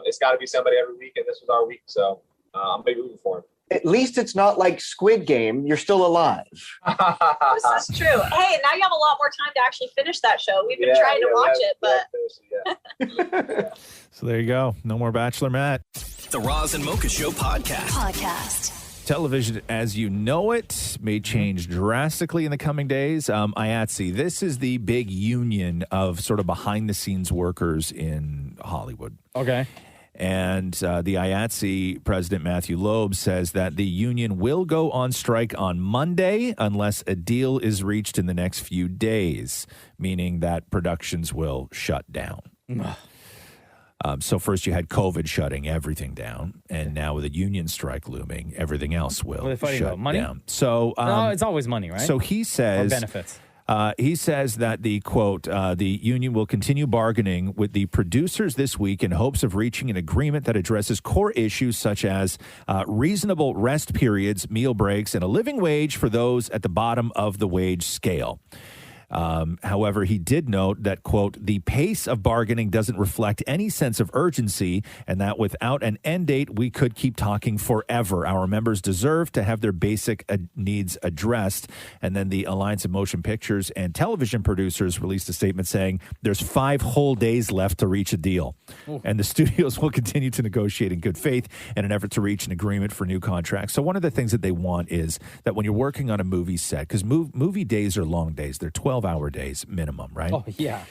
it's got to be somebody every week, and this was our week, so I'm big rooting for him. At least it's not like Squid Game. You're still alive. This is true. Hey, now you have a lot more time to actually finish that show. We've been trying to watch it, but So there you go. No more Bachelor Matt. The Roz and Mocha Show podcast. Television as you know it may change drastically in the coming days. IATSE, this is the big union of sort of behind-the-scenes workers in Hollywood. Okay. And the IATSE president, Matthew Loeb, says that the union will go on strike on Monday unless a deal is reached in the next few days, meaning that productions will shut down. So first you had COVID shutting everything down, and now with a union strike looming, everything else will They're fighting shut about money? down. So No, it's always money, right? So he says Or benefits. He says that the quote, the union will continue bargaining with the producers this week in hopes of reaching an agreement that addresses core issues such as reasonable rest periods, meal breaks, and a living wage for those at the bottom of the wage scale. However, he did note that, quote, the pace of bargaining doesn't reflect any sense of urgency and that without an end date, we could keep talking forever. Our members deserve to have their basic needs addressed. And then the Alliance of Motion Pictures and Television Producers released a statement saying there's 5 whole days left to reach a deal. And the studios will continue to negotiate in good faith in an effort to reach an agreement for new contracts. So one of the things that they want is that when you're working on a movie set, because movie days are long days, they're 12-hour days minimum, right? Oh, yeah.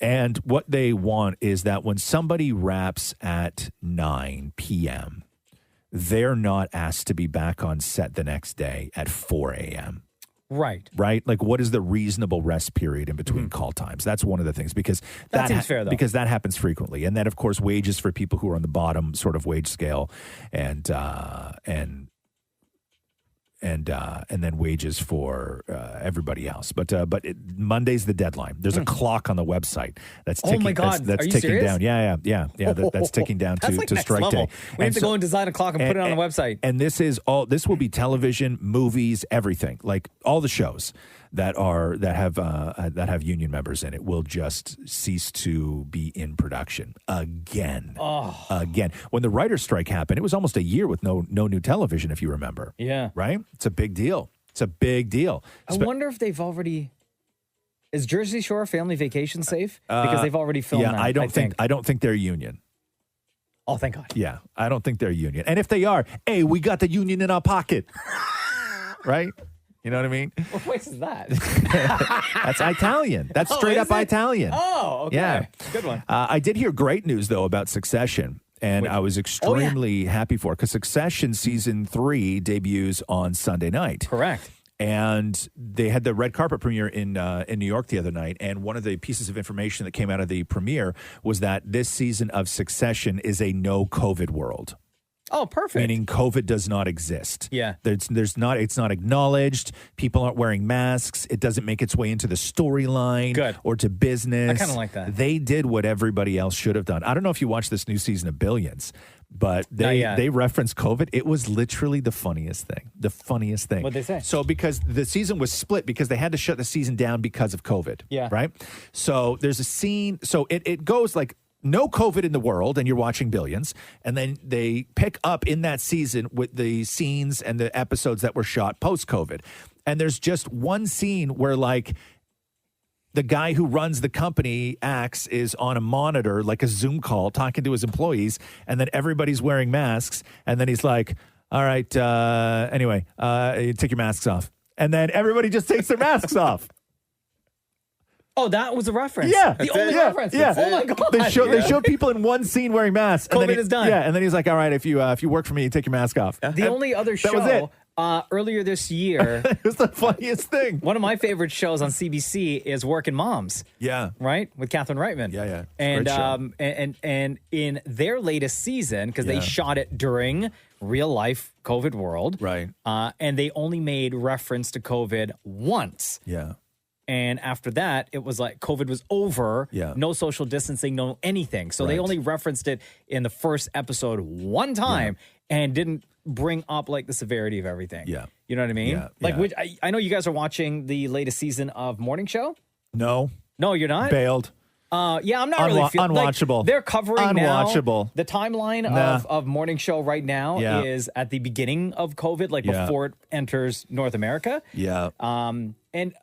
And what they want is that when somebody wraps at 9 p.m., they're not asked to be back on set the next day at 4 a.m. Right. Right? Like, what is the reasonable rest period in between call times? That's one of the things, because That seems fair, though. Because that happens frequently. And then, of course, wages for people who are on the bottom sort of wage scale, and then wages for everybody else. But Monday's the deadline. There's a clock on the website that's ticking. Oh my God. That's Are you ticking serious? down. Yeah. That's ticking down That's like to next strike level. day. We have to go and design a clock and put it on the website. And this will be television, movies, everything. Like all the shows that have union members in it will just cease to be in production again. Again. When the writer's strike happened, it was almost a year with no new television, if you remember. Yeah. Right? It's a big deal. It's a big deal. I wonder if they've already... Is Jersey Shore Family Vacation safe? Because they've already filmed that, I don't think they're union. Oh, thank God. Yeah, I don't think they're union. And if they are, hey, we got the union in our pocket. Right? You know what I mean? What place is that? That's Italian. That's straight up Italian. Oh, okay. Yeah. Good one. I did hear great news, though, about Succession. And I was extremely happy for it because Succession Season 3 debuts on Sunday night. Correct. And they had the red carpet premiere in New York the other night. And one of the pieces of information that came out of the premiere was that this season of Succession is a no-COVID world. Oh, perfect. Meaning COVID does not exist. Yeah. It's not acknowledged. People aren't wearing masks. It doesn't make its way into the storyline or to business. I kind of like that. They did what everybody else should have done. I don't know if you watched this new season of Billions, but they referenced COVID. It was literally the funniest thing. The funniest thing. What'd they say? So because the season was split because they had to shut the season down because of COVID. Yeah. Right? So there's a scene. So it goes like no COVID in the world, and you're watching Billions, and then they pick up in that season with the scenes and the episodes that were shot post-COVID. And there's just one scene where, like, the guy who runs the company, Axe, is on a monitor, like a Zoom call, talking to his employees, and then everybody's wearing masks, and then he's like, all right, anyway, take your masks off. And then everybody just takes their masks off. Oh, that was a reference. Yeah. The only reference. Yeah. Oh, my God. They show people in one scene wearing masks. And COVID then is done. Yeah, and then he's like, all right, if you work for me, you take your mask off. The only other that was it. show earlier this year. It was the funniest thing. One of my favorite shows on CBC is Working Moms. Yeah. Right? With Catherine Reitman. Yeah. And Great show. and in their latest season, because they shot it during real life COVID world. Right. And they only made reference to COVID once. Yeah. And after that, it was like COVID was over. Yeah. No social distancing, no anything. So they Right. only referenced it in the first episode one time and didn't bring up like the severity of everything. Yeah. You know what I mean? Yeah, Like, yeah. which, I know you guys are watching the latest season of Morning Show. No. No, you're not? Bailed. Yeah, I'm not really feeling unwatchable. Like, they're covering Unwatchable. now. The timeline Nah. of Morning Show right now Yeah. is at the beginning of COVID, like Yeah. before it enters North America. Yeah. And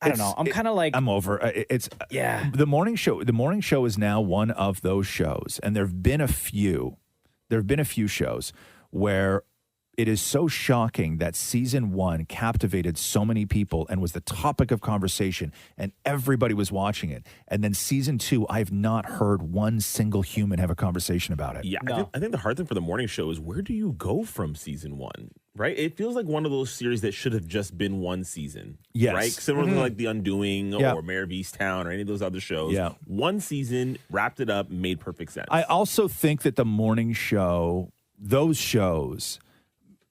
I don't know. I'm kind of like, I'm over. It's Yeah. The morning show. The morning show is now one of those shows, and there've been a few. There have been a few shows where it is so shocking that season 1 captivated so many people and was the topic of conversation, and everybody was watching it. And then season 2, I've not heard one single human have a conversation about it. Yeah, I think the hard thing for the morning show is where do you go from season 1, right? It feels like one of those series that should have just been one season. Yes. Right? Similar to like The Undoing Yeah. or Mayor of Easttown or any of those other shows. Yeah. One season, wrapped it up, made perfect sense. I also think that the morning show, those shows,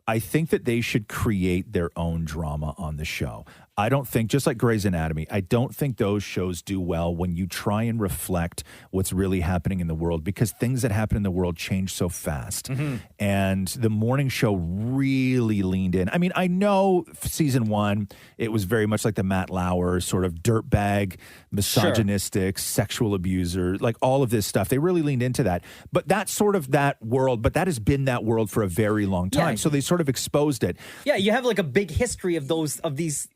I think that they should create their own drama on the show. I don't think, just like Grey's Anatomy, I don't think those shows do well when you try and reflect what's really happening in the world, because things that happen in the world change so fast. And the morning show really leaned in. I mean, I know season 1, it was very much like the Matt Lauer sort of dirtbag, misogynistic, sexual abuser, like all of this stuff. They really leaned into that. But that's sort of that world, but that has been that world for a very long time. Yeah. So they sort of exposed it. yeah, you have like a big history of these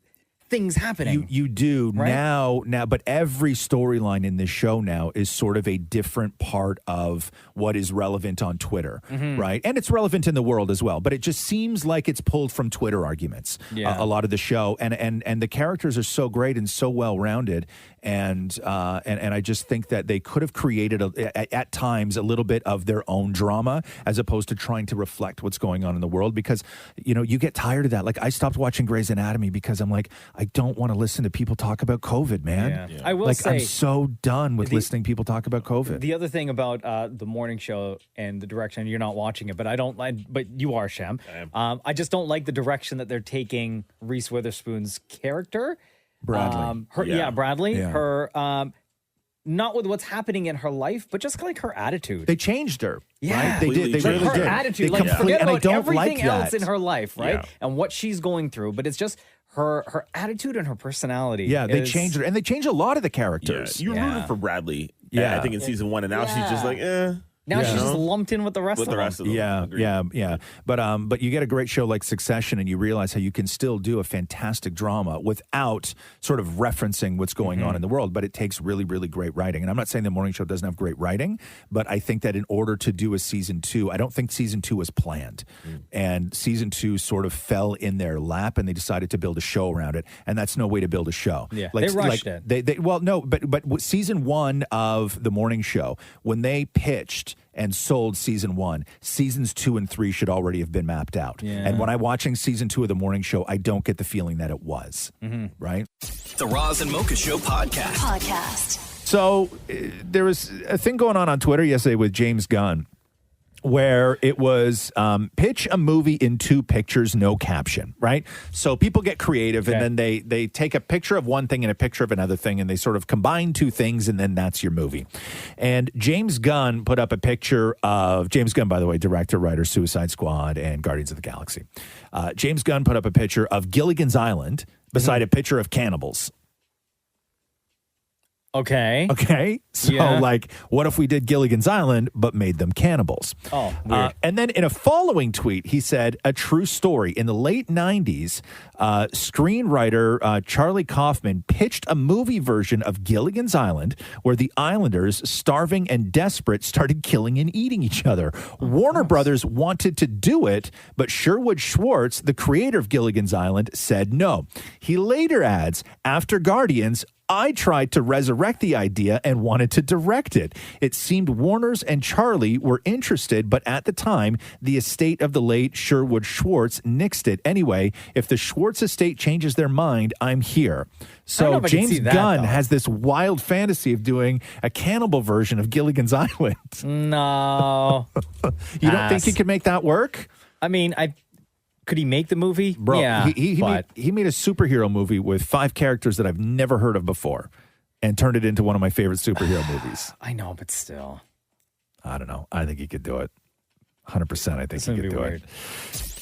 things happening. You do Right? now, but every storyline in this show now is sort of a different part of what is relevant on Twitter, Mhm. right? And it's relevant in the world as well, but it just seems like it's pulled from Twitter arguments. Yeah. A lot of the show, and the characters are so great and so well rounded, and I just think that they could have created at times a little bit of their own drama as opposed to trying to reflect what's going on in the world, because you get tired of that. Like, I stopped watching Grey's Anatomy because I'm like, I don't want to listen to people talk about COVID, man. Yeah. I will like, say, I'm so done with listening to people talk about COVID. the other thing about the morning show and the direction, you're not watching it, but but you are, Shem. I just don't like the direction that they're taking Reese Witherspoon's character. Bradley. Bradley. Yeah. Her, not with what's happening in her life, but just like her attitude. They changed her. Yeah, right? They did. They like really her did. attitude. They Like, forget and I about don't everything like else that. in her life, right? Yeah. And what she's going through, but it's just her attitude and her personality. Yeah, they is- changed her, and they changed a lot of the characters. You rooted for Bradley. Yeah. I think in season 1, and now she's just like, Now Yeah. she's just lumped in with the rest of them. Yeah. But you get a great show like Succession, and you realize how you can still do a fantastic drama without sort of referencing what's going on in the world. But it takes really, really great writing. And I'm not saying the morning show doesn't have great writing, but I think that in order to do a season 2, I don't think season 2 was planned. And season 2 sort of fell in their lap, and they decided to build a show around it. And that's no way to build a show. Yeah, they rushed it. But season 1 of the morning show, when they pitched and sold season 1, seasons 2 and 3 should already have been mapped out. Yeah. And when I'm watching season 2 of the morning show, I don't get the feeling that it was. Right? The Roz and Mocha Show podcast. So there was a thing going on Twitter yesterday with James Gunn, where it was pitch a movie in 2 pictures, no caption, right? So people get creative, and then they take a picture of one thing and a picture of another thing, and they sort of combine 2 things, and then that's your movie. And James Gunn put up a picture of, James Gunn, by the way, director, writer, Suicide Squad, and Guardians of the Galaxy. James Gunn put up a picture of Gilligan's Island beside a picture of cannibals. Okay. So, what if we did Gilligan's Island, but made them cannibals? Oh, weird. And then in a following tweet, he said, a true story. In the late 90s, screenwriter Charlie Kaufman pitched a movie version of Gilligan's Island where the islanders, starving and desperate, started killing and eating each other. Warner Brothers wanted to do it, but Sherwood Schwartz, the creator of Gilligan's Island, said no. He later adds, after Guardians, I tried to resurrect the idea and wanted to direct it. It seemed Warner's and Charlie were interested, but at the time, the estate of the late Sherwood Schwartz nixed it. Anyway, if the Schwartz estate changes their mind, I'm here. So James Gunn has this wild fantasy of doing a cannibal version of Gilligan's Island. No. You don't think you could make that work? I mean, Could he make the movie? Bro, yeah, he made a superhero movie with 5 characters that I've never heard of before and turned it into one of my favorite superhero movies. I know, but still. I don't know. I think he could do it. 100% I think he could do it.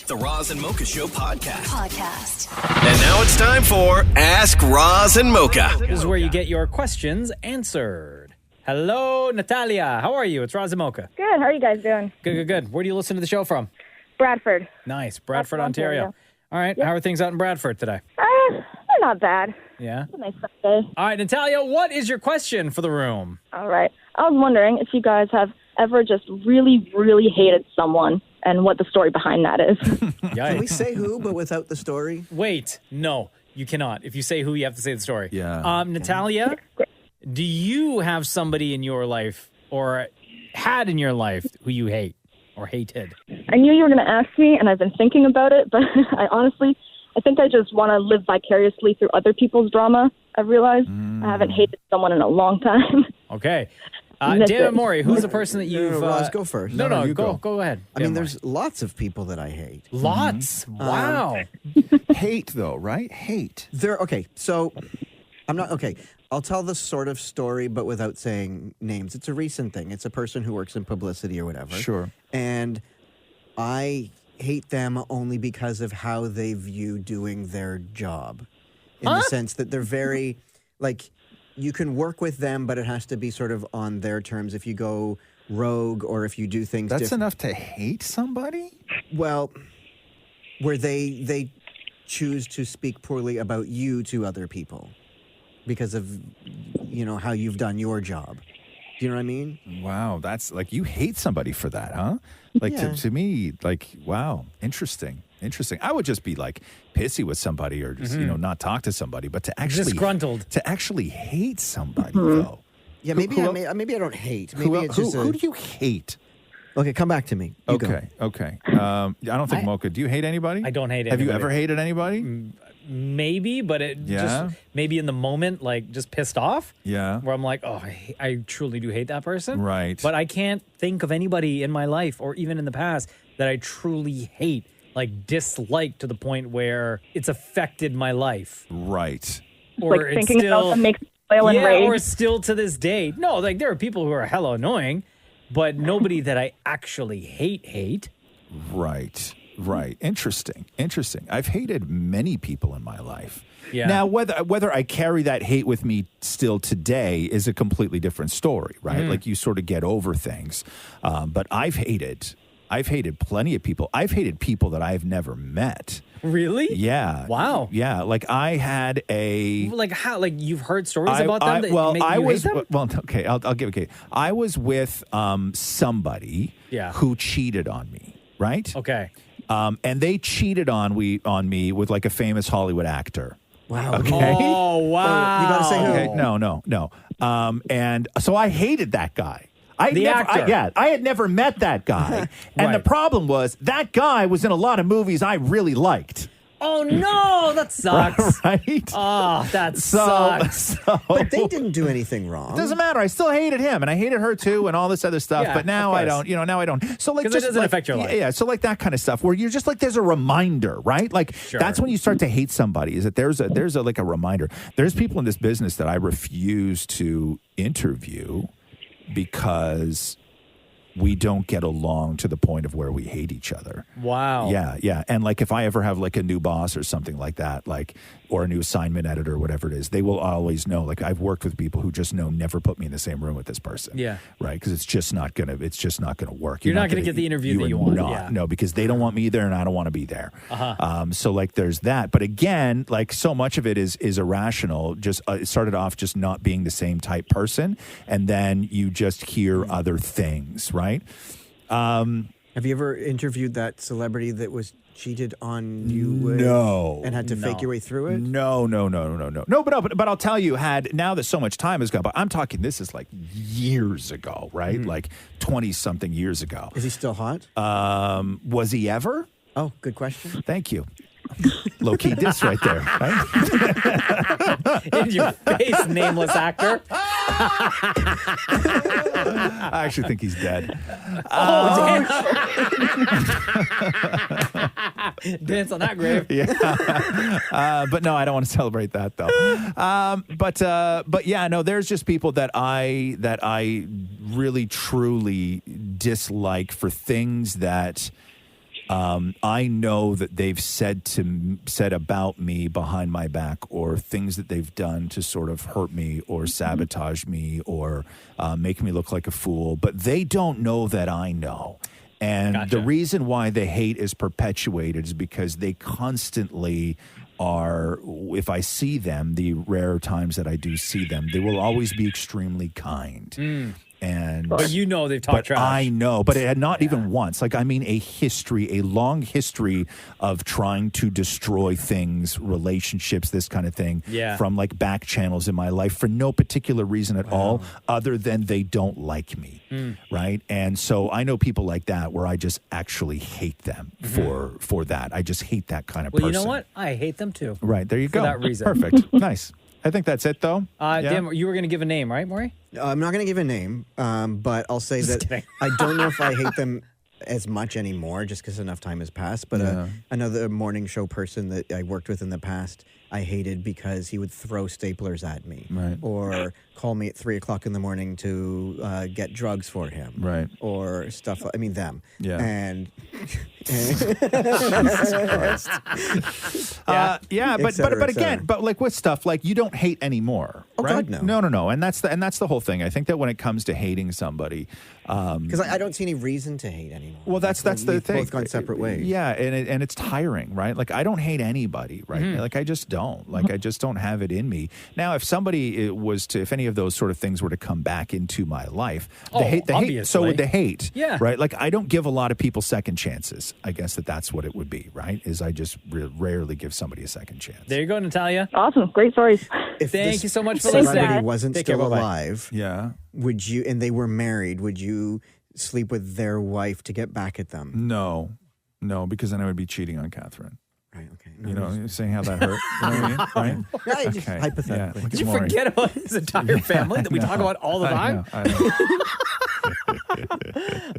The Roz and Mocha Show podcast. And now it's time for Ask Roz and Mocha. This is where you get your questions answered. Hello, Natalia. How are you? It's Roz and Mocha. Good. How are you guys doing? Good. Where do you listen to the show from? Bradford. Nice. Bradford, Ontario. All right. How are things out in Bradford today? They're not bad. Yeah. It's a nice Sunday. All right, Natalia, what is your question for the room? All right. I was wondering if you guys have ever just really, really hated someone and what the story behind that is. Can we say who, but without the story? Wait. No, you cannot. If you say who, you have to say the story. Yeah. Natalia, do you have somebody in your life or had in your life who you hate or hated? I knew you were going to ask me, and I've been thinking about it, but I think I just want to live vicariously through other people's drama. I've realized I haven't hated someone in a long time. Okay. Dan Mori, who's the person that you've... Roz, go first. No, you go ahead. I mean, there's lots of people that I hate. Lots? Wow. Hate, though, right? Hate. Okay, so I'm not... Okay, I'll tell the sort of story, but without saying names. It's a recent thing. It's a person who works in publicity or whatever. Sure. And I hate them only because of how they view doing their job. In the sense that they're very... Like... You can work with them, but it has to be sort of on their terms. If you go rogue or if you do things That's enough to hate somebody? Well, where they choose to speak poorly about you to other people because of, how you've done your job. Do you know what I mean? Wow, that's like you hate somebody for that, huh? Like to me, like, wow, interesting. I would just be like pissy with somebody or just, not talk to somebody, but to actually disgruntled. To actually hate somebody though. Yeah, maybe I don't hate. Maybe it's just who do you hate? Okay, come back to me. You go. Okay. I don't think Mocha. Do you hate anybody? I don't hate Have anybody. you ever hated anybody? Maybe, but just maybe in the moment, like just pissed off. Yeah. Where I'm like, I truly do hate that person. Right. But I can't think of anybody in my life or even in the past that I truly hate, like dislike to the point where it's affected my life. Right. Or like thinking about them makes me boil and rage. Or still to this day. No, like there are people who are hella annoying, but nobody that I actually hate. Right. Interesting. I've hated many people in my life. Yeah. Now, whether I carry that hate with me still today is a completely different story, right? Like you sort of get over things. But I've hated plenty of people. I've hated people that I've never met. Really? Yeah. Wow. Yeah. Like I had like how? Like you've heard stories about them that make you hate them? Well, okay. I'll give it. Okay. I was with somebody who cheated on me. Right. Okay. And they cheated on me with like a famous Hollywood actor. Wow. Okay. Oh wow. You gotta say who? Okay. No. And so I hated that guy. Actor. I had never met that guy. And Right. the problem was that guy was in a lot of movies I really liked. Oh no, that sucks. Right? Oh, that sucks. But they didn't do anything wrong. It doesn't matter. I still hated him, and I hated her too, and all this other stuff. Yeah, but now of I course. don't. Now I don't. So like, 'Cause it just doesn't like, affect your life. Yeah. So like that kind of stuff, where you're just like, there's a reminder, right? Like that's when you start to hate somebody. Is that there's a like a reminder. There's people in this business that I refuse to interview because we don't get along to the point of where we hate each other. Wow. Yeah. And like if I ever have like a new boss or something like that, like or a new assignment editor or whatever it is, they will always know. Like I've worked with people who just know never put me in the same room with this person. Yeah. Right. Because it's just not gonna work. You're not gonna get the interview that you want. Yeah. No, because they don't want me there and I don't want to be there. Uh-huh. So like there's that. But again, like so much of it is irrational. Just it started off just not being the same type person, and then you just hear other things, right? Have you ever interviewed that celebrity that was cheated on you with? No. And had to fake your way through it? No. But I'll tell you, now that so much time has gone by, I'm talking, this is like years ago, right? Like 20-something years ago. Is he still hot? Was he ever? Oh, good question. Thank you. Low-key diss right there, right? In your face, nameless actor. I actually think he's dead. Dance on that grave. Yeah. But no, I don't want to celebrate that though. But yeah, no, there's just people that I really truly dislike for things that I know that they've said about me behind my back, or things that they've done to sort of hurt me or sabotage me or make me look like a fool, but they don't know that I know. And the reason why the hate is perpetuated is because they constantly are, if I see them, the rare times that I do see them, they will always be extremely kind. But you know they've talked trash. I know, but it had not even once. Like, I mean, a long history of trying to destroy things, relationships, this kind of thing, from like back channels in my life for no particular reason at all, other than they don't like me, right? And so I know people like that where I just actually hate them for that. I just hate that kind of person. Well, you know what? I hate them too. Right, there you go. For that reason. Perfect. Nice. I think that's it, though. Dan, you were going to give a name, right, Maury? I'm not going to give a name, but I'll say that I don't know if I hate them as much anymore just because enough time has passed. But another morning show person that I worked with in the past, I hated because he would throw staplers at me. Right. Or call me at 3 o'clock in the morning to get drugs for him. Right. Or stuff, I mean, them. Yeah. And... Jesus Christ. But again, but like with stuff like you don't hate anymore, right? God, no. No, and that's the whole thing. I think that when it comes to hating somebody, because I don't see any reason to hate anymore. Well, that's the thing. Both gone separate ways. Yeah, and it's tiring, right? Like I don't hate anybody, right? Like I just don't. Like I just don't have it in me. Now, if somebody if any of those sort of things were to come back into my life, the hate. So would the hate, right? Like I don't give a lot of people second chances. I guess that's what it would be, right? Is I just rarely give somebody a second chance. There you go, Natalia. Awesome. Great stories. Thank you so much for If listening. somebody wasn't Take care, still bye-bye. alive, would you, and they were married, would you sleep with their wife to get back at them? No, because then I would be cheating on Catherine. Right, okay. You know, you're saying how that hurt. You know what I mean? Right? Yeah, just hypothetically. Yeah. Did you forget about his entire family that we talk about all the time? I know.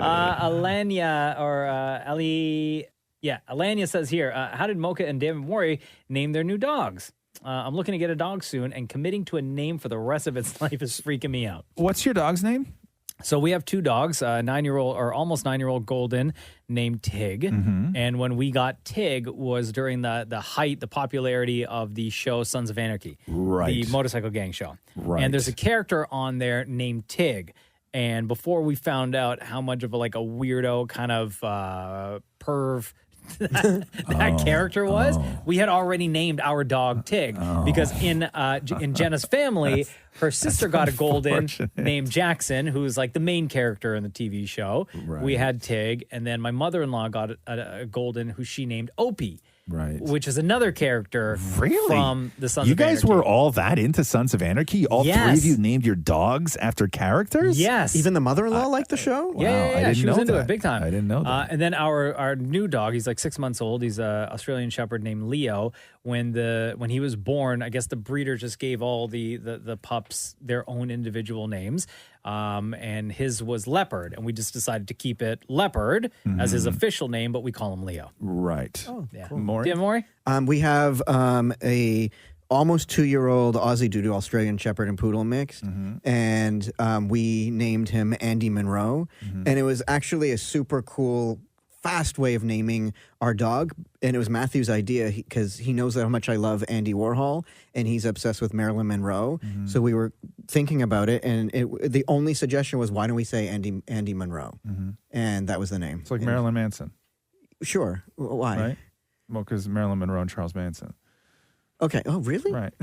Alanya or Ali. Yeah, Alanya says here, how did Mocha and David Maury name their new dogs? I'm looking to get a dog soon, and committing to a name for the rest of its life is freaking me out. What's your dog's name? So we have two dogs, a 9-year-old or almost 9-year-old golden named Tig. And when we got Tig was during the popularity of the show Sons of Anarchy, the motorcycle gang show. Right. And there's a character on there named Tig. And before we found out how much of a weirdo kind of perv that character was, we had already named our dog Tig because in Jenna's family, her sister got a golden named Jackson, who's like the main character in the TV show. Right. We had Tig, and then my mother-in-law got a golden who she named Opie. Right. Which is another character from the Sons You of guys Anarchy. were all that into Sons of Anarchy? All three of you named your dogs after characters? Yes. Even the mother-in-law liked the show? Yeah, she was into it big time. I didn't know that. And then our new dog, he's like 6 months old. He's an Australian Shepherd named Leo. When he was born, I guess the breeder just gave all the pups their own individual names. And his was Leopard, and we just decided to keep it Leopard as his official name, but we call him Leo. Right. Oh, yeah. cool. Do you have Maury? We have a almost 2-year-old Aussie Doodle Australian Shepherd and Poodle mix, and we named him Andy Monroe, and it was actually a super cool, fast way of naming our dog, and it was Matthew's idea because he knows how much I love Andy Warhol, and he's obsessed with Marilyn Monroe. So we were thinking about it, and the only suggestion was, why don't we say Andy Monroe? And that was the name. It's like Marilyn Manson. Sure. Why? Right? Well, because Marilyn Monroe and Charles Manson. Okay. Oh, really? Right.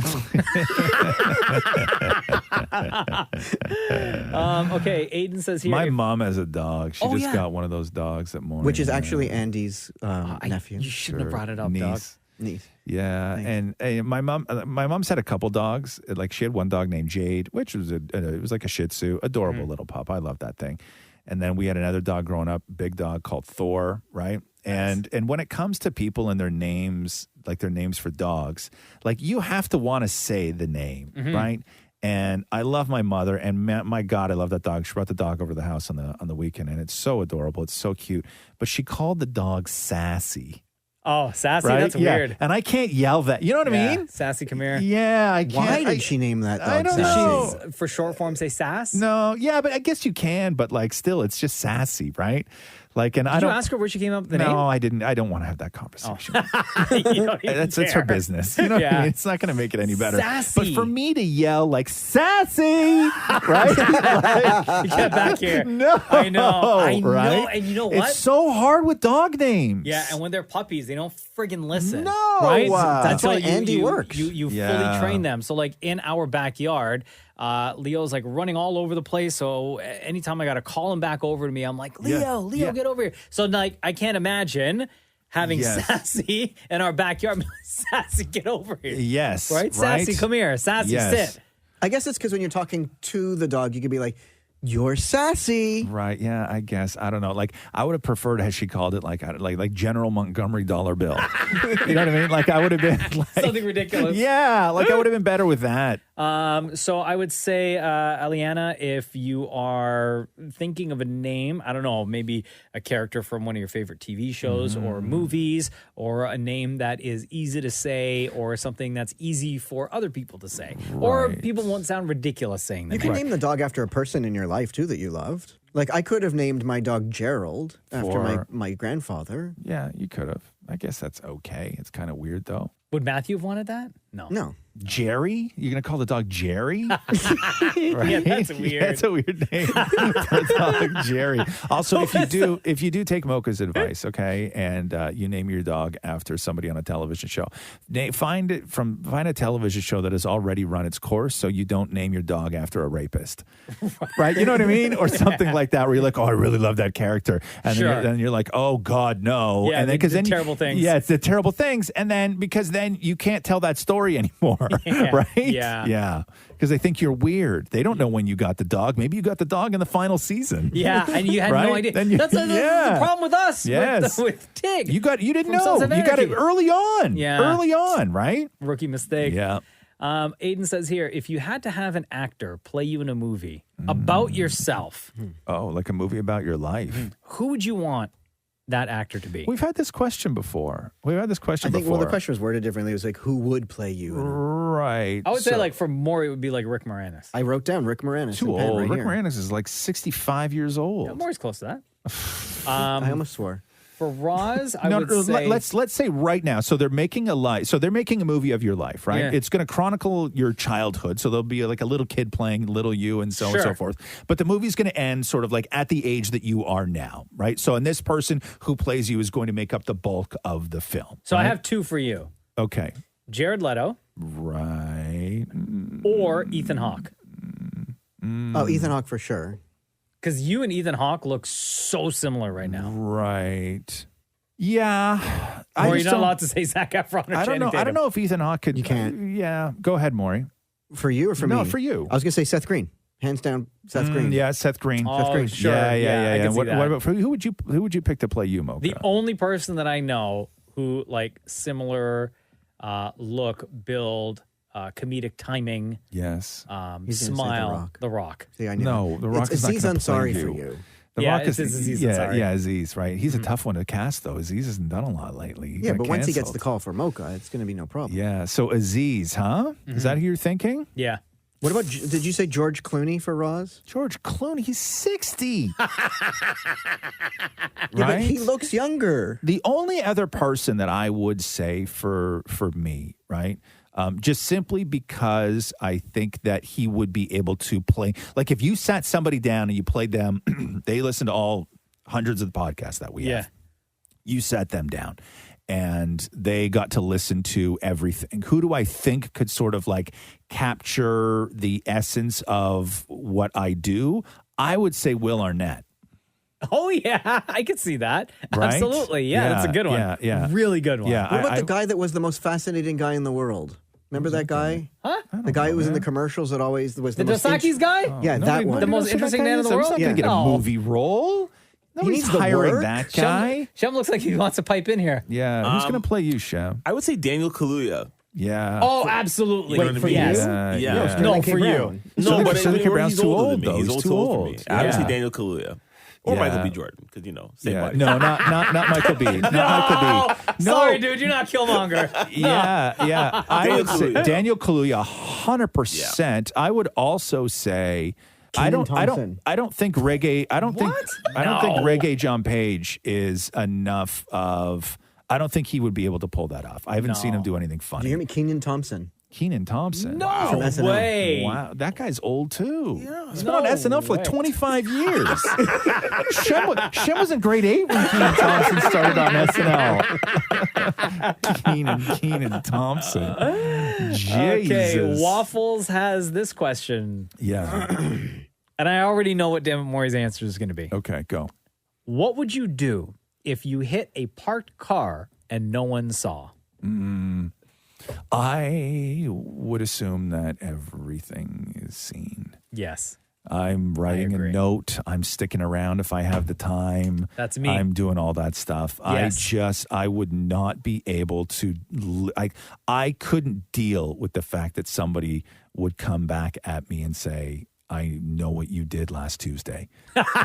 Okay, Aiden says here. My mom has a dog. She just yeah. got one of those dogs at morning. Which is actually Andy's nephew. You shouldn't have brought it up, niece. Niece. Yeah, and my mom's had a couple dogs. Like she had one dog named Jade, which was it was like a Shih Tzu, adorable little pup. I love that thing. And then we had another dog growing up, big dog called Thor, right? And when it comes to people and their names, like their names for dogs, like you have to want to say the name, right? And I love my mother, and my God, I love that dog. She brought the dog over to the house on the weekend, and it's so adorable. It's so cute. But she called the dog Sassy. Oh, Sassy, Right? that's Yeah. weird. And I can't yell that. You know what I mean? Sassy, come here. Yeah, I can't. Why did she name that dog? I don't know. For short form, say Sass? No, yeah, but I guess you can, but like still, it's just Sassy, right? Like, and I Did don't you ask her where she came up with the no, name? I didn't. I don't want to have that conversation. You don't even That's her care. business. You know what I Yeah. mean? It's not going to make it any better. Sassy. But for me to yell like Sassy, right? Get back here. No, I know. right? And you know what? It's so hard with dog names. Yeah, and when they're puppies, they don't friggin' listen. No. Right? That's Until why Andy works. You Yeah. fully train them. So, like, in our backyard, Leo's, like, running all over the place. So, anytime I got to call him back over to me, I'm like, Leo, get over here. So, like, I can't imagine having Yes. Sassy in our backyard. Sassy, get over here. Yes. Right? Sassy, come here. Sassy, Yes. sit. I guess it's because when you're talking to the dog, you could be like, "You're sassy." Right. Yeah, I guess. I don't know. Like, I would have preferred had she called it like General Montgomery dollar bill. You know what I mean? Like, I would have been like, Something ridiculous. yeah, like I would have been better with that. So I would say, Aliana, if you are thinking of a name, I don't know, maybe a character from one of your favorite TV shows or movies, or a name that is easy to say, or something that's easy for other people to say, or people won't sound ridiculous saying that. You can name the dog after a person in your life too that you loved. Like I could have named my dog Gerald after my grandfather. Yeah, you could have. I guess that's okay. It's kind of weird though. Would Matthew have wanted that? No. Jerry? You're gonna call the dog Jerry? Yeah, that's weird. Yeah, that's a weird name. The dog Jerry. Also, if you do take Mocha's advice, okay, and you name your dog after somebody on a television show, find a television show that has already run its course, so you don't name your dog after a rapist, right? You know what I mean, or something like that, where you're like, oh, I really love that character, and then you're like, oh God, no, Yeah, and then because then terrible things. Yeah, it's the terrible things, and then because then you can't tell that story anymore, right? Yeah. Because they think you're weird. They don't know when you got the dog. Maybe you got the dog in the final season. Yeah, and you had Right? no idea. Then you- That's the problem with us. Yes. With Tig. You didn't from know. Sons of You got it Anarchy. early on. Yeah. Early on, right? Rookie mistake. Yeah. Aiden says here, if you had to have an actor play you in a movie about yourself, Oh, like a movie about your life. who would you want that actor to be? We've had this question before. I think well, the question was worded differently. It was like, who would play you? Right. I would say, like, for Maury, it would be like Rick Moranis. I wrote down Rick Moranis. Too in pen old. right Rick here. Moranis is like 65 years old. Yeah, Maury's close to that. I almost swore. For Roz, I would say... Let's say right now. So they're making they're making a movie of your life, right? Yeah. It's going to chronicle your childhood. So there'll be like a little kid playing little you and so on and so Sure. forth. But the movie's going to end sort of like at the age that you are now, right? So and this person who plays you is going to make up the bulk of the film. So right? I have two for you. Okay. Jared Leto Right. or Ethan Hawke. Oh, Ethan Hawke for sure. Because you and Ethan Hawke look so similar right now. Right. Yeah. Or you're just not don't- allowed to say Zac Efron or I don't Channing know. I Tatum. don't know if Ethan Hawke could. You can't. Yeah. Go ahead, Maury. For you or for me? No, for you. I was going to say Seth Green. Hands down, Seth Green. Yeah, Seth Green. Oh, Seth Green. sure. Yeah. I can see What, that. what about for you? Who would you pick to play you, Mocha? The only person that I know who, like, similar look, build, comedic timing, Yes. He's gonna say smile, The The Rock. See, I knew No, it. The Rock It's is not Aziz going to Ansari play for you. you. The Yeah, Rock it's is Aziz yeah, Ansari. yeah, Aziz, right? He's a tough one to cast though. Aziz hasn't done a lot lately. He Yeah, got but once he gets canceled. the call for Mocha, it's going to be no problem. Yeah, so Aziz, huh? Is that who you're thinking? Yeah. What about, did you say George Clooney for Roz? George Clooney, he's 60. Yeah, but he looks younger. The only other person that I would say for me, right? Just simply because I think that he would be able to play. Like if you sat somebody down and you played them, they listen to all hundreds of the podcasts that we have. You sat them down and they got to listen to everything. Who do I think could sort of like capture the essence of what I do? I would say Will Arnett. Oh, yeah. I could see that. Right? Absolutely. Yeah, that's a good one. Yeah. Really good one. Yeah. What about the guy that was the most fascinating guy in the world? Remember that guy? Huh? The guy who was in the commercials that always was The most Dos Equis guy? Yeah, that one. The most interesting man in the He's world? not going to get a No. movie role. Nobody's needs the hiring work. that guy. Shem looks like he wants to pipe in here. Yeah, who's going to play you, Shem? I would say Daniel Kaluuya. Yeah. Oh, absolutely. You know what I mean? Yes. Yeah. No, for you. No, but Sterling K. Brown's he's too older old, than me. though. He's He's too too old for me. old. I would say Yeah. Daniel Kaluuya. Or Yeah. Michael B. Jordan, because, same body. No, not Michael B. Not Michael B. No. Sorry, dude. You're not Killmonger. Yeah. I Daniel would say Kaluuya. Daniel Kaluuya, 100%. I would also say I don't think reggae. I don't think reggae John Page is enough of. I don't think he would be able to pull that off. I haven't seen him do anything Do funny. you hear me? Keenan Thompson. Keenan Thompson. No From SNL. way. Wow, that guy's old too. Yeah. He's been on SNL for like way. 25 years. Shem was in grade 8 when Keenan Thompson started on SNL. Keenan Thompson. Jesus. Okay, Waffles has this question. Yeah. And I already know what Dammit Maury's answer is going to be. Okay, go. What would you do if you hit a parked car and no one saw? I would assume that everything is seen. Yes. I'm writing a note. I'm sticking around if I have the time. That's me. I'm doing all that stuff. Yes. I would not be able to, I couldn't deal with the fact that somebody would come back at me and say, I know what you did last Tuesday.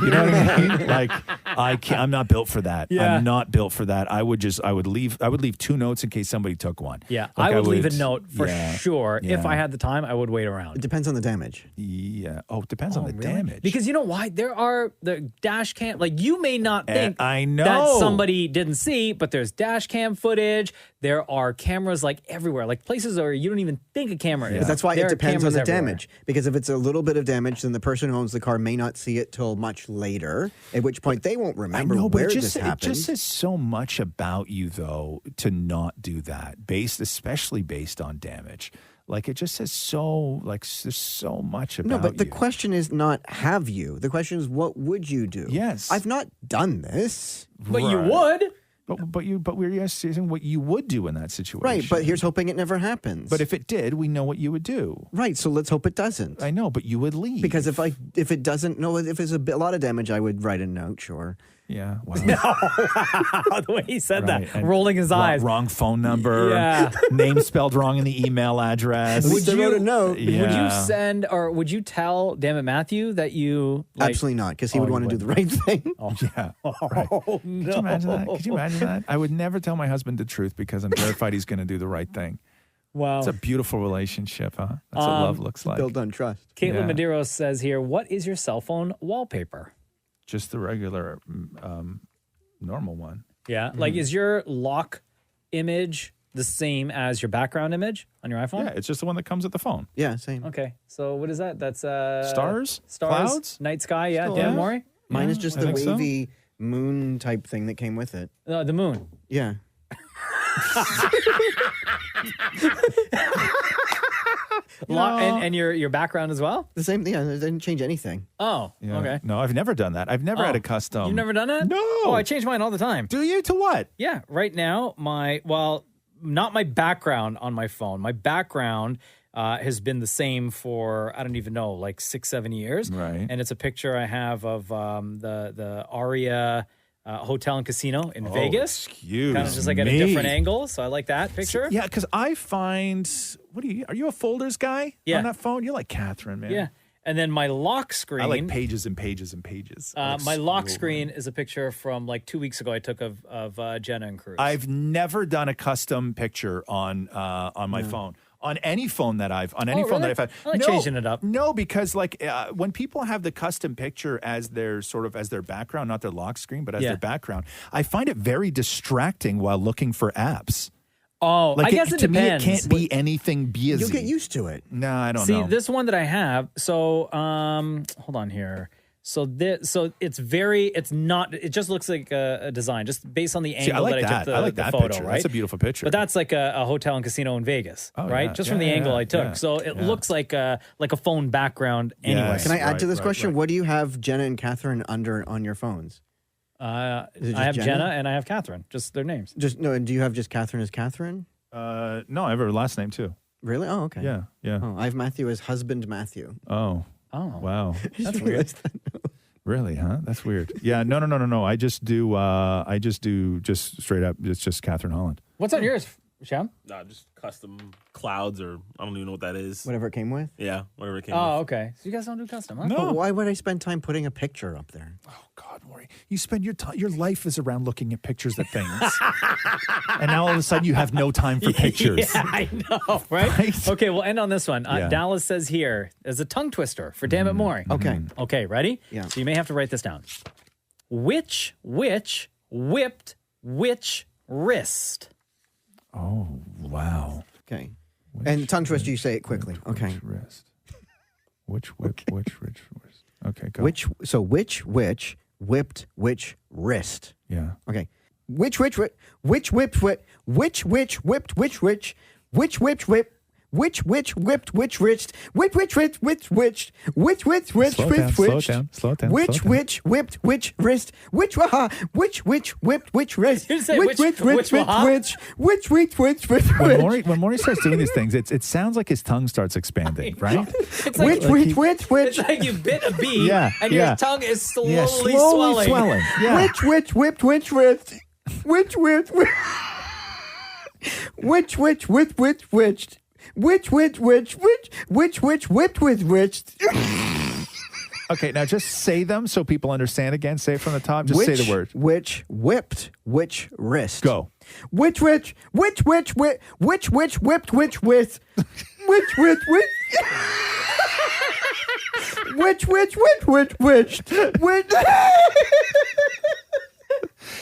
You know what I mean? Like, I'm not built for that. Yeah. I'm not built for that. I would leave 2 notes in case somebody took one. Yeah, Like, I would leave a note for yeah, sure. If yeah. I had the time, I would wait around. It depends on the damage. Yeah. Oh, it depends on the damage. Because you know why? There are the dash cam. Like, you may not think I know. that somebody didn't see, but there's dash cam footage. There are cameras like everywhere, like places where you don't even think a camera is. But that's why There it are depends on cameras the everywhere. damage. Because if it's a little bit of damage, then the person who owns the car may not see it till much later, at which point they won't remember where this happened. It just says so much about you, though, to not do that, especially based on damage. Like, it just says there's so much about No, but the you. question is not have you. The question is what would you do? Yes. I've not done this. But you Right. would. But we're saying what you would do in that situation. Right, but here's hoping it never happens. But if it did, we know what you would do. Right, so let's hope it doesn't. I know, but you would leave. Because if it doesn't, if there's a lot of damage, I would write a note, sure. Yeah. Wow. The way he said Right, that, and rolling his eyes. Wrong phone number. Yeah. Name spelled wrong in the email address. Would you wrote a note? Would you send or would you tell Dammit Matthew that you Absolutely not, because he would want to do the right thing. Yeah. Right. Oh, Could you imagine that? Could you imagine that? I would never tell my husband the truth because I'm terrified he's going to do the right thing. Wow. It's a beautiful relationship, huh? That's what love looks like. Built on trust. Caitlin Yeah. Medeiros says here, what is your cell phone wallpaper? Just the regular, normal one. Yeah. Like, is your lock image the same as your background image on your iPhone? Yeah, it's just the one that comes with the phone. Yeah, same. Okay. So what is that? That's Stars? Stars? Clouds? Night sky, yeah. Still Dan there? Maury? Mine is Yeah, just I the think so. wavy moon type thing that came with it. The moon. Yeah. And your background as well? The same thing. Yeah, it didn't change anything. Oh, Yeah. okay. No, I've never done that. I've never had Oh. a custom. You've never done that? No. Oh, I change mine all the time. Do you? To what? Yeah. Right now, not my background on my phone. My background has been the same for, I don't even know, like 6-7 years. Right. And it's a picture I have of the Aria Hotel and Casino in Vegas. Excuse Kind of just like at a me. different angle. So I like that picture. Yeah, because I find, are you a folders guy Yeah. on that phone? You're like Catherine, man. Yeah. And then my lock screen. I like pages and pages and pages. I like my lock scroll. screen is a picture from like 2 weeks ago I took of Jenna and Cruz. I've never done a custom picture on my phone. On any phone that I've phone really? that I've had. I like changing it up. No, because like when people have the custom picture as their background, not their lock screen, but as their background, I find it very distracting while looking for apps. Oh, Like I guess it to depends. me, it can't be anything busy. You'll get used to it. No, I don't See, know. this one that I have, so hold on here. So it's not, it just looks like a design, just based on the angle I like that I took that. I like the that photo, picture. right? That's a beautiful picture. But that's like a hotel and casino in Vegas, Oh, right? yeah. Just Yeah, from the yeah, angle I took. yeah. So it Yeah. looks like a phone background anyway. Yes. Can I add to this Right, question? right. What do you have Jenna and Catherine under on your phones? I Is it just have Jenna? Jenna and I have Catherine, just their names. And do you have just Catherine as Catherine? No, I have her last name too. Really? Oh, okay. Yeah, yeah. Oh, I have Matthew as husband Matthew. Oh, Oh, wow. that's weird. Really, huh? That's weird. Yeah, no. I just do just straight up. It's just Catherine Holland. What's on yours? Shem? No, just custom clouds, or I don't even know what that is. Whatever it came with? Yeah, whatever it came Oh, with. okay. So you guys don't do custom, huh? But why would I spend time putting a picture up there? You spend your life is around looking at pictures of things. And now all of a sudden you have no time for pictures. Yeah, I know, right? Okay, we'll end on this one. Yeah. Dallas says here, as a tongue twister for Damn It Maury. Okay. Okay, ready? Yeah. So you may have to write this down. Which whipped which wrist? Oh, wow. Okay. And tongue twist, you say it quickly. Okay. Wrist. Which wrist? Okay, go. Which whipped which wrist? Yeah. Okay. Which whipped which wrist? Which whipped which wrist? Which whipped which wrist? When Maury starts doing these things, it sounds like his tongue starts expanding, right? It's like, it's like you bit a bee and your tongue is slowly swelling. Yeah. Which wrist? Which wrist? Which Okay, now just say them so people understand again. Say it from the top. Just say the word. Which whipped which wrist? Go. Which whipped which wrist? Which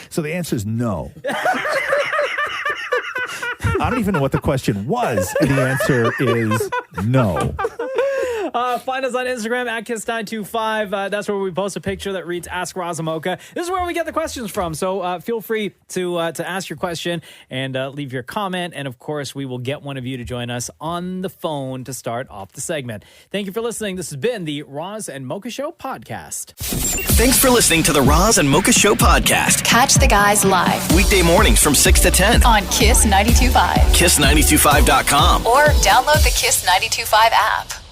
So the answer is no. I don't even know what the question was, and the answer is no. Find us on Instagram at Kiss925. That's where we post a picture that reads Ask Roz Mocha. This is where we get the questions from. So feel free to ask your question and leave your comment. And of course, we will get one of you to join us on the phone to start off the segment. Thank you for listening. This has been the Roz and Mocha Show podcast. Thanks for listening to the Roz and Mocha Show podcast. Catch the guys live Weekday mornings from 6 to 10 on Kiss 92.5. Kiss925.com. Or download the Kiss 92.5 app.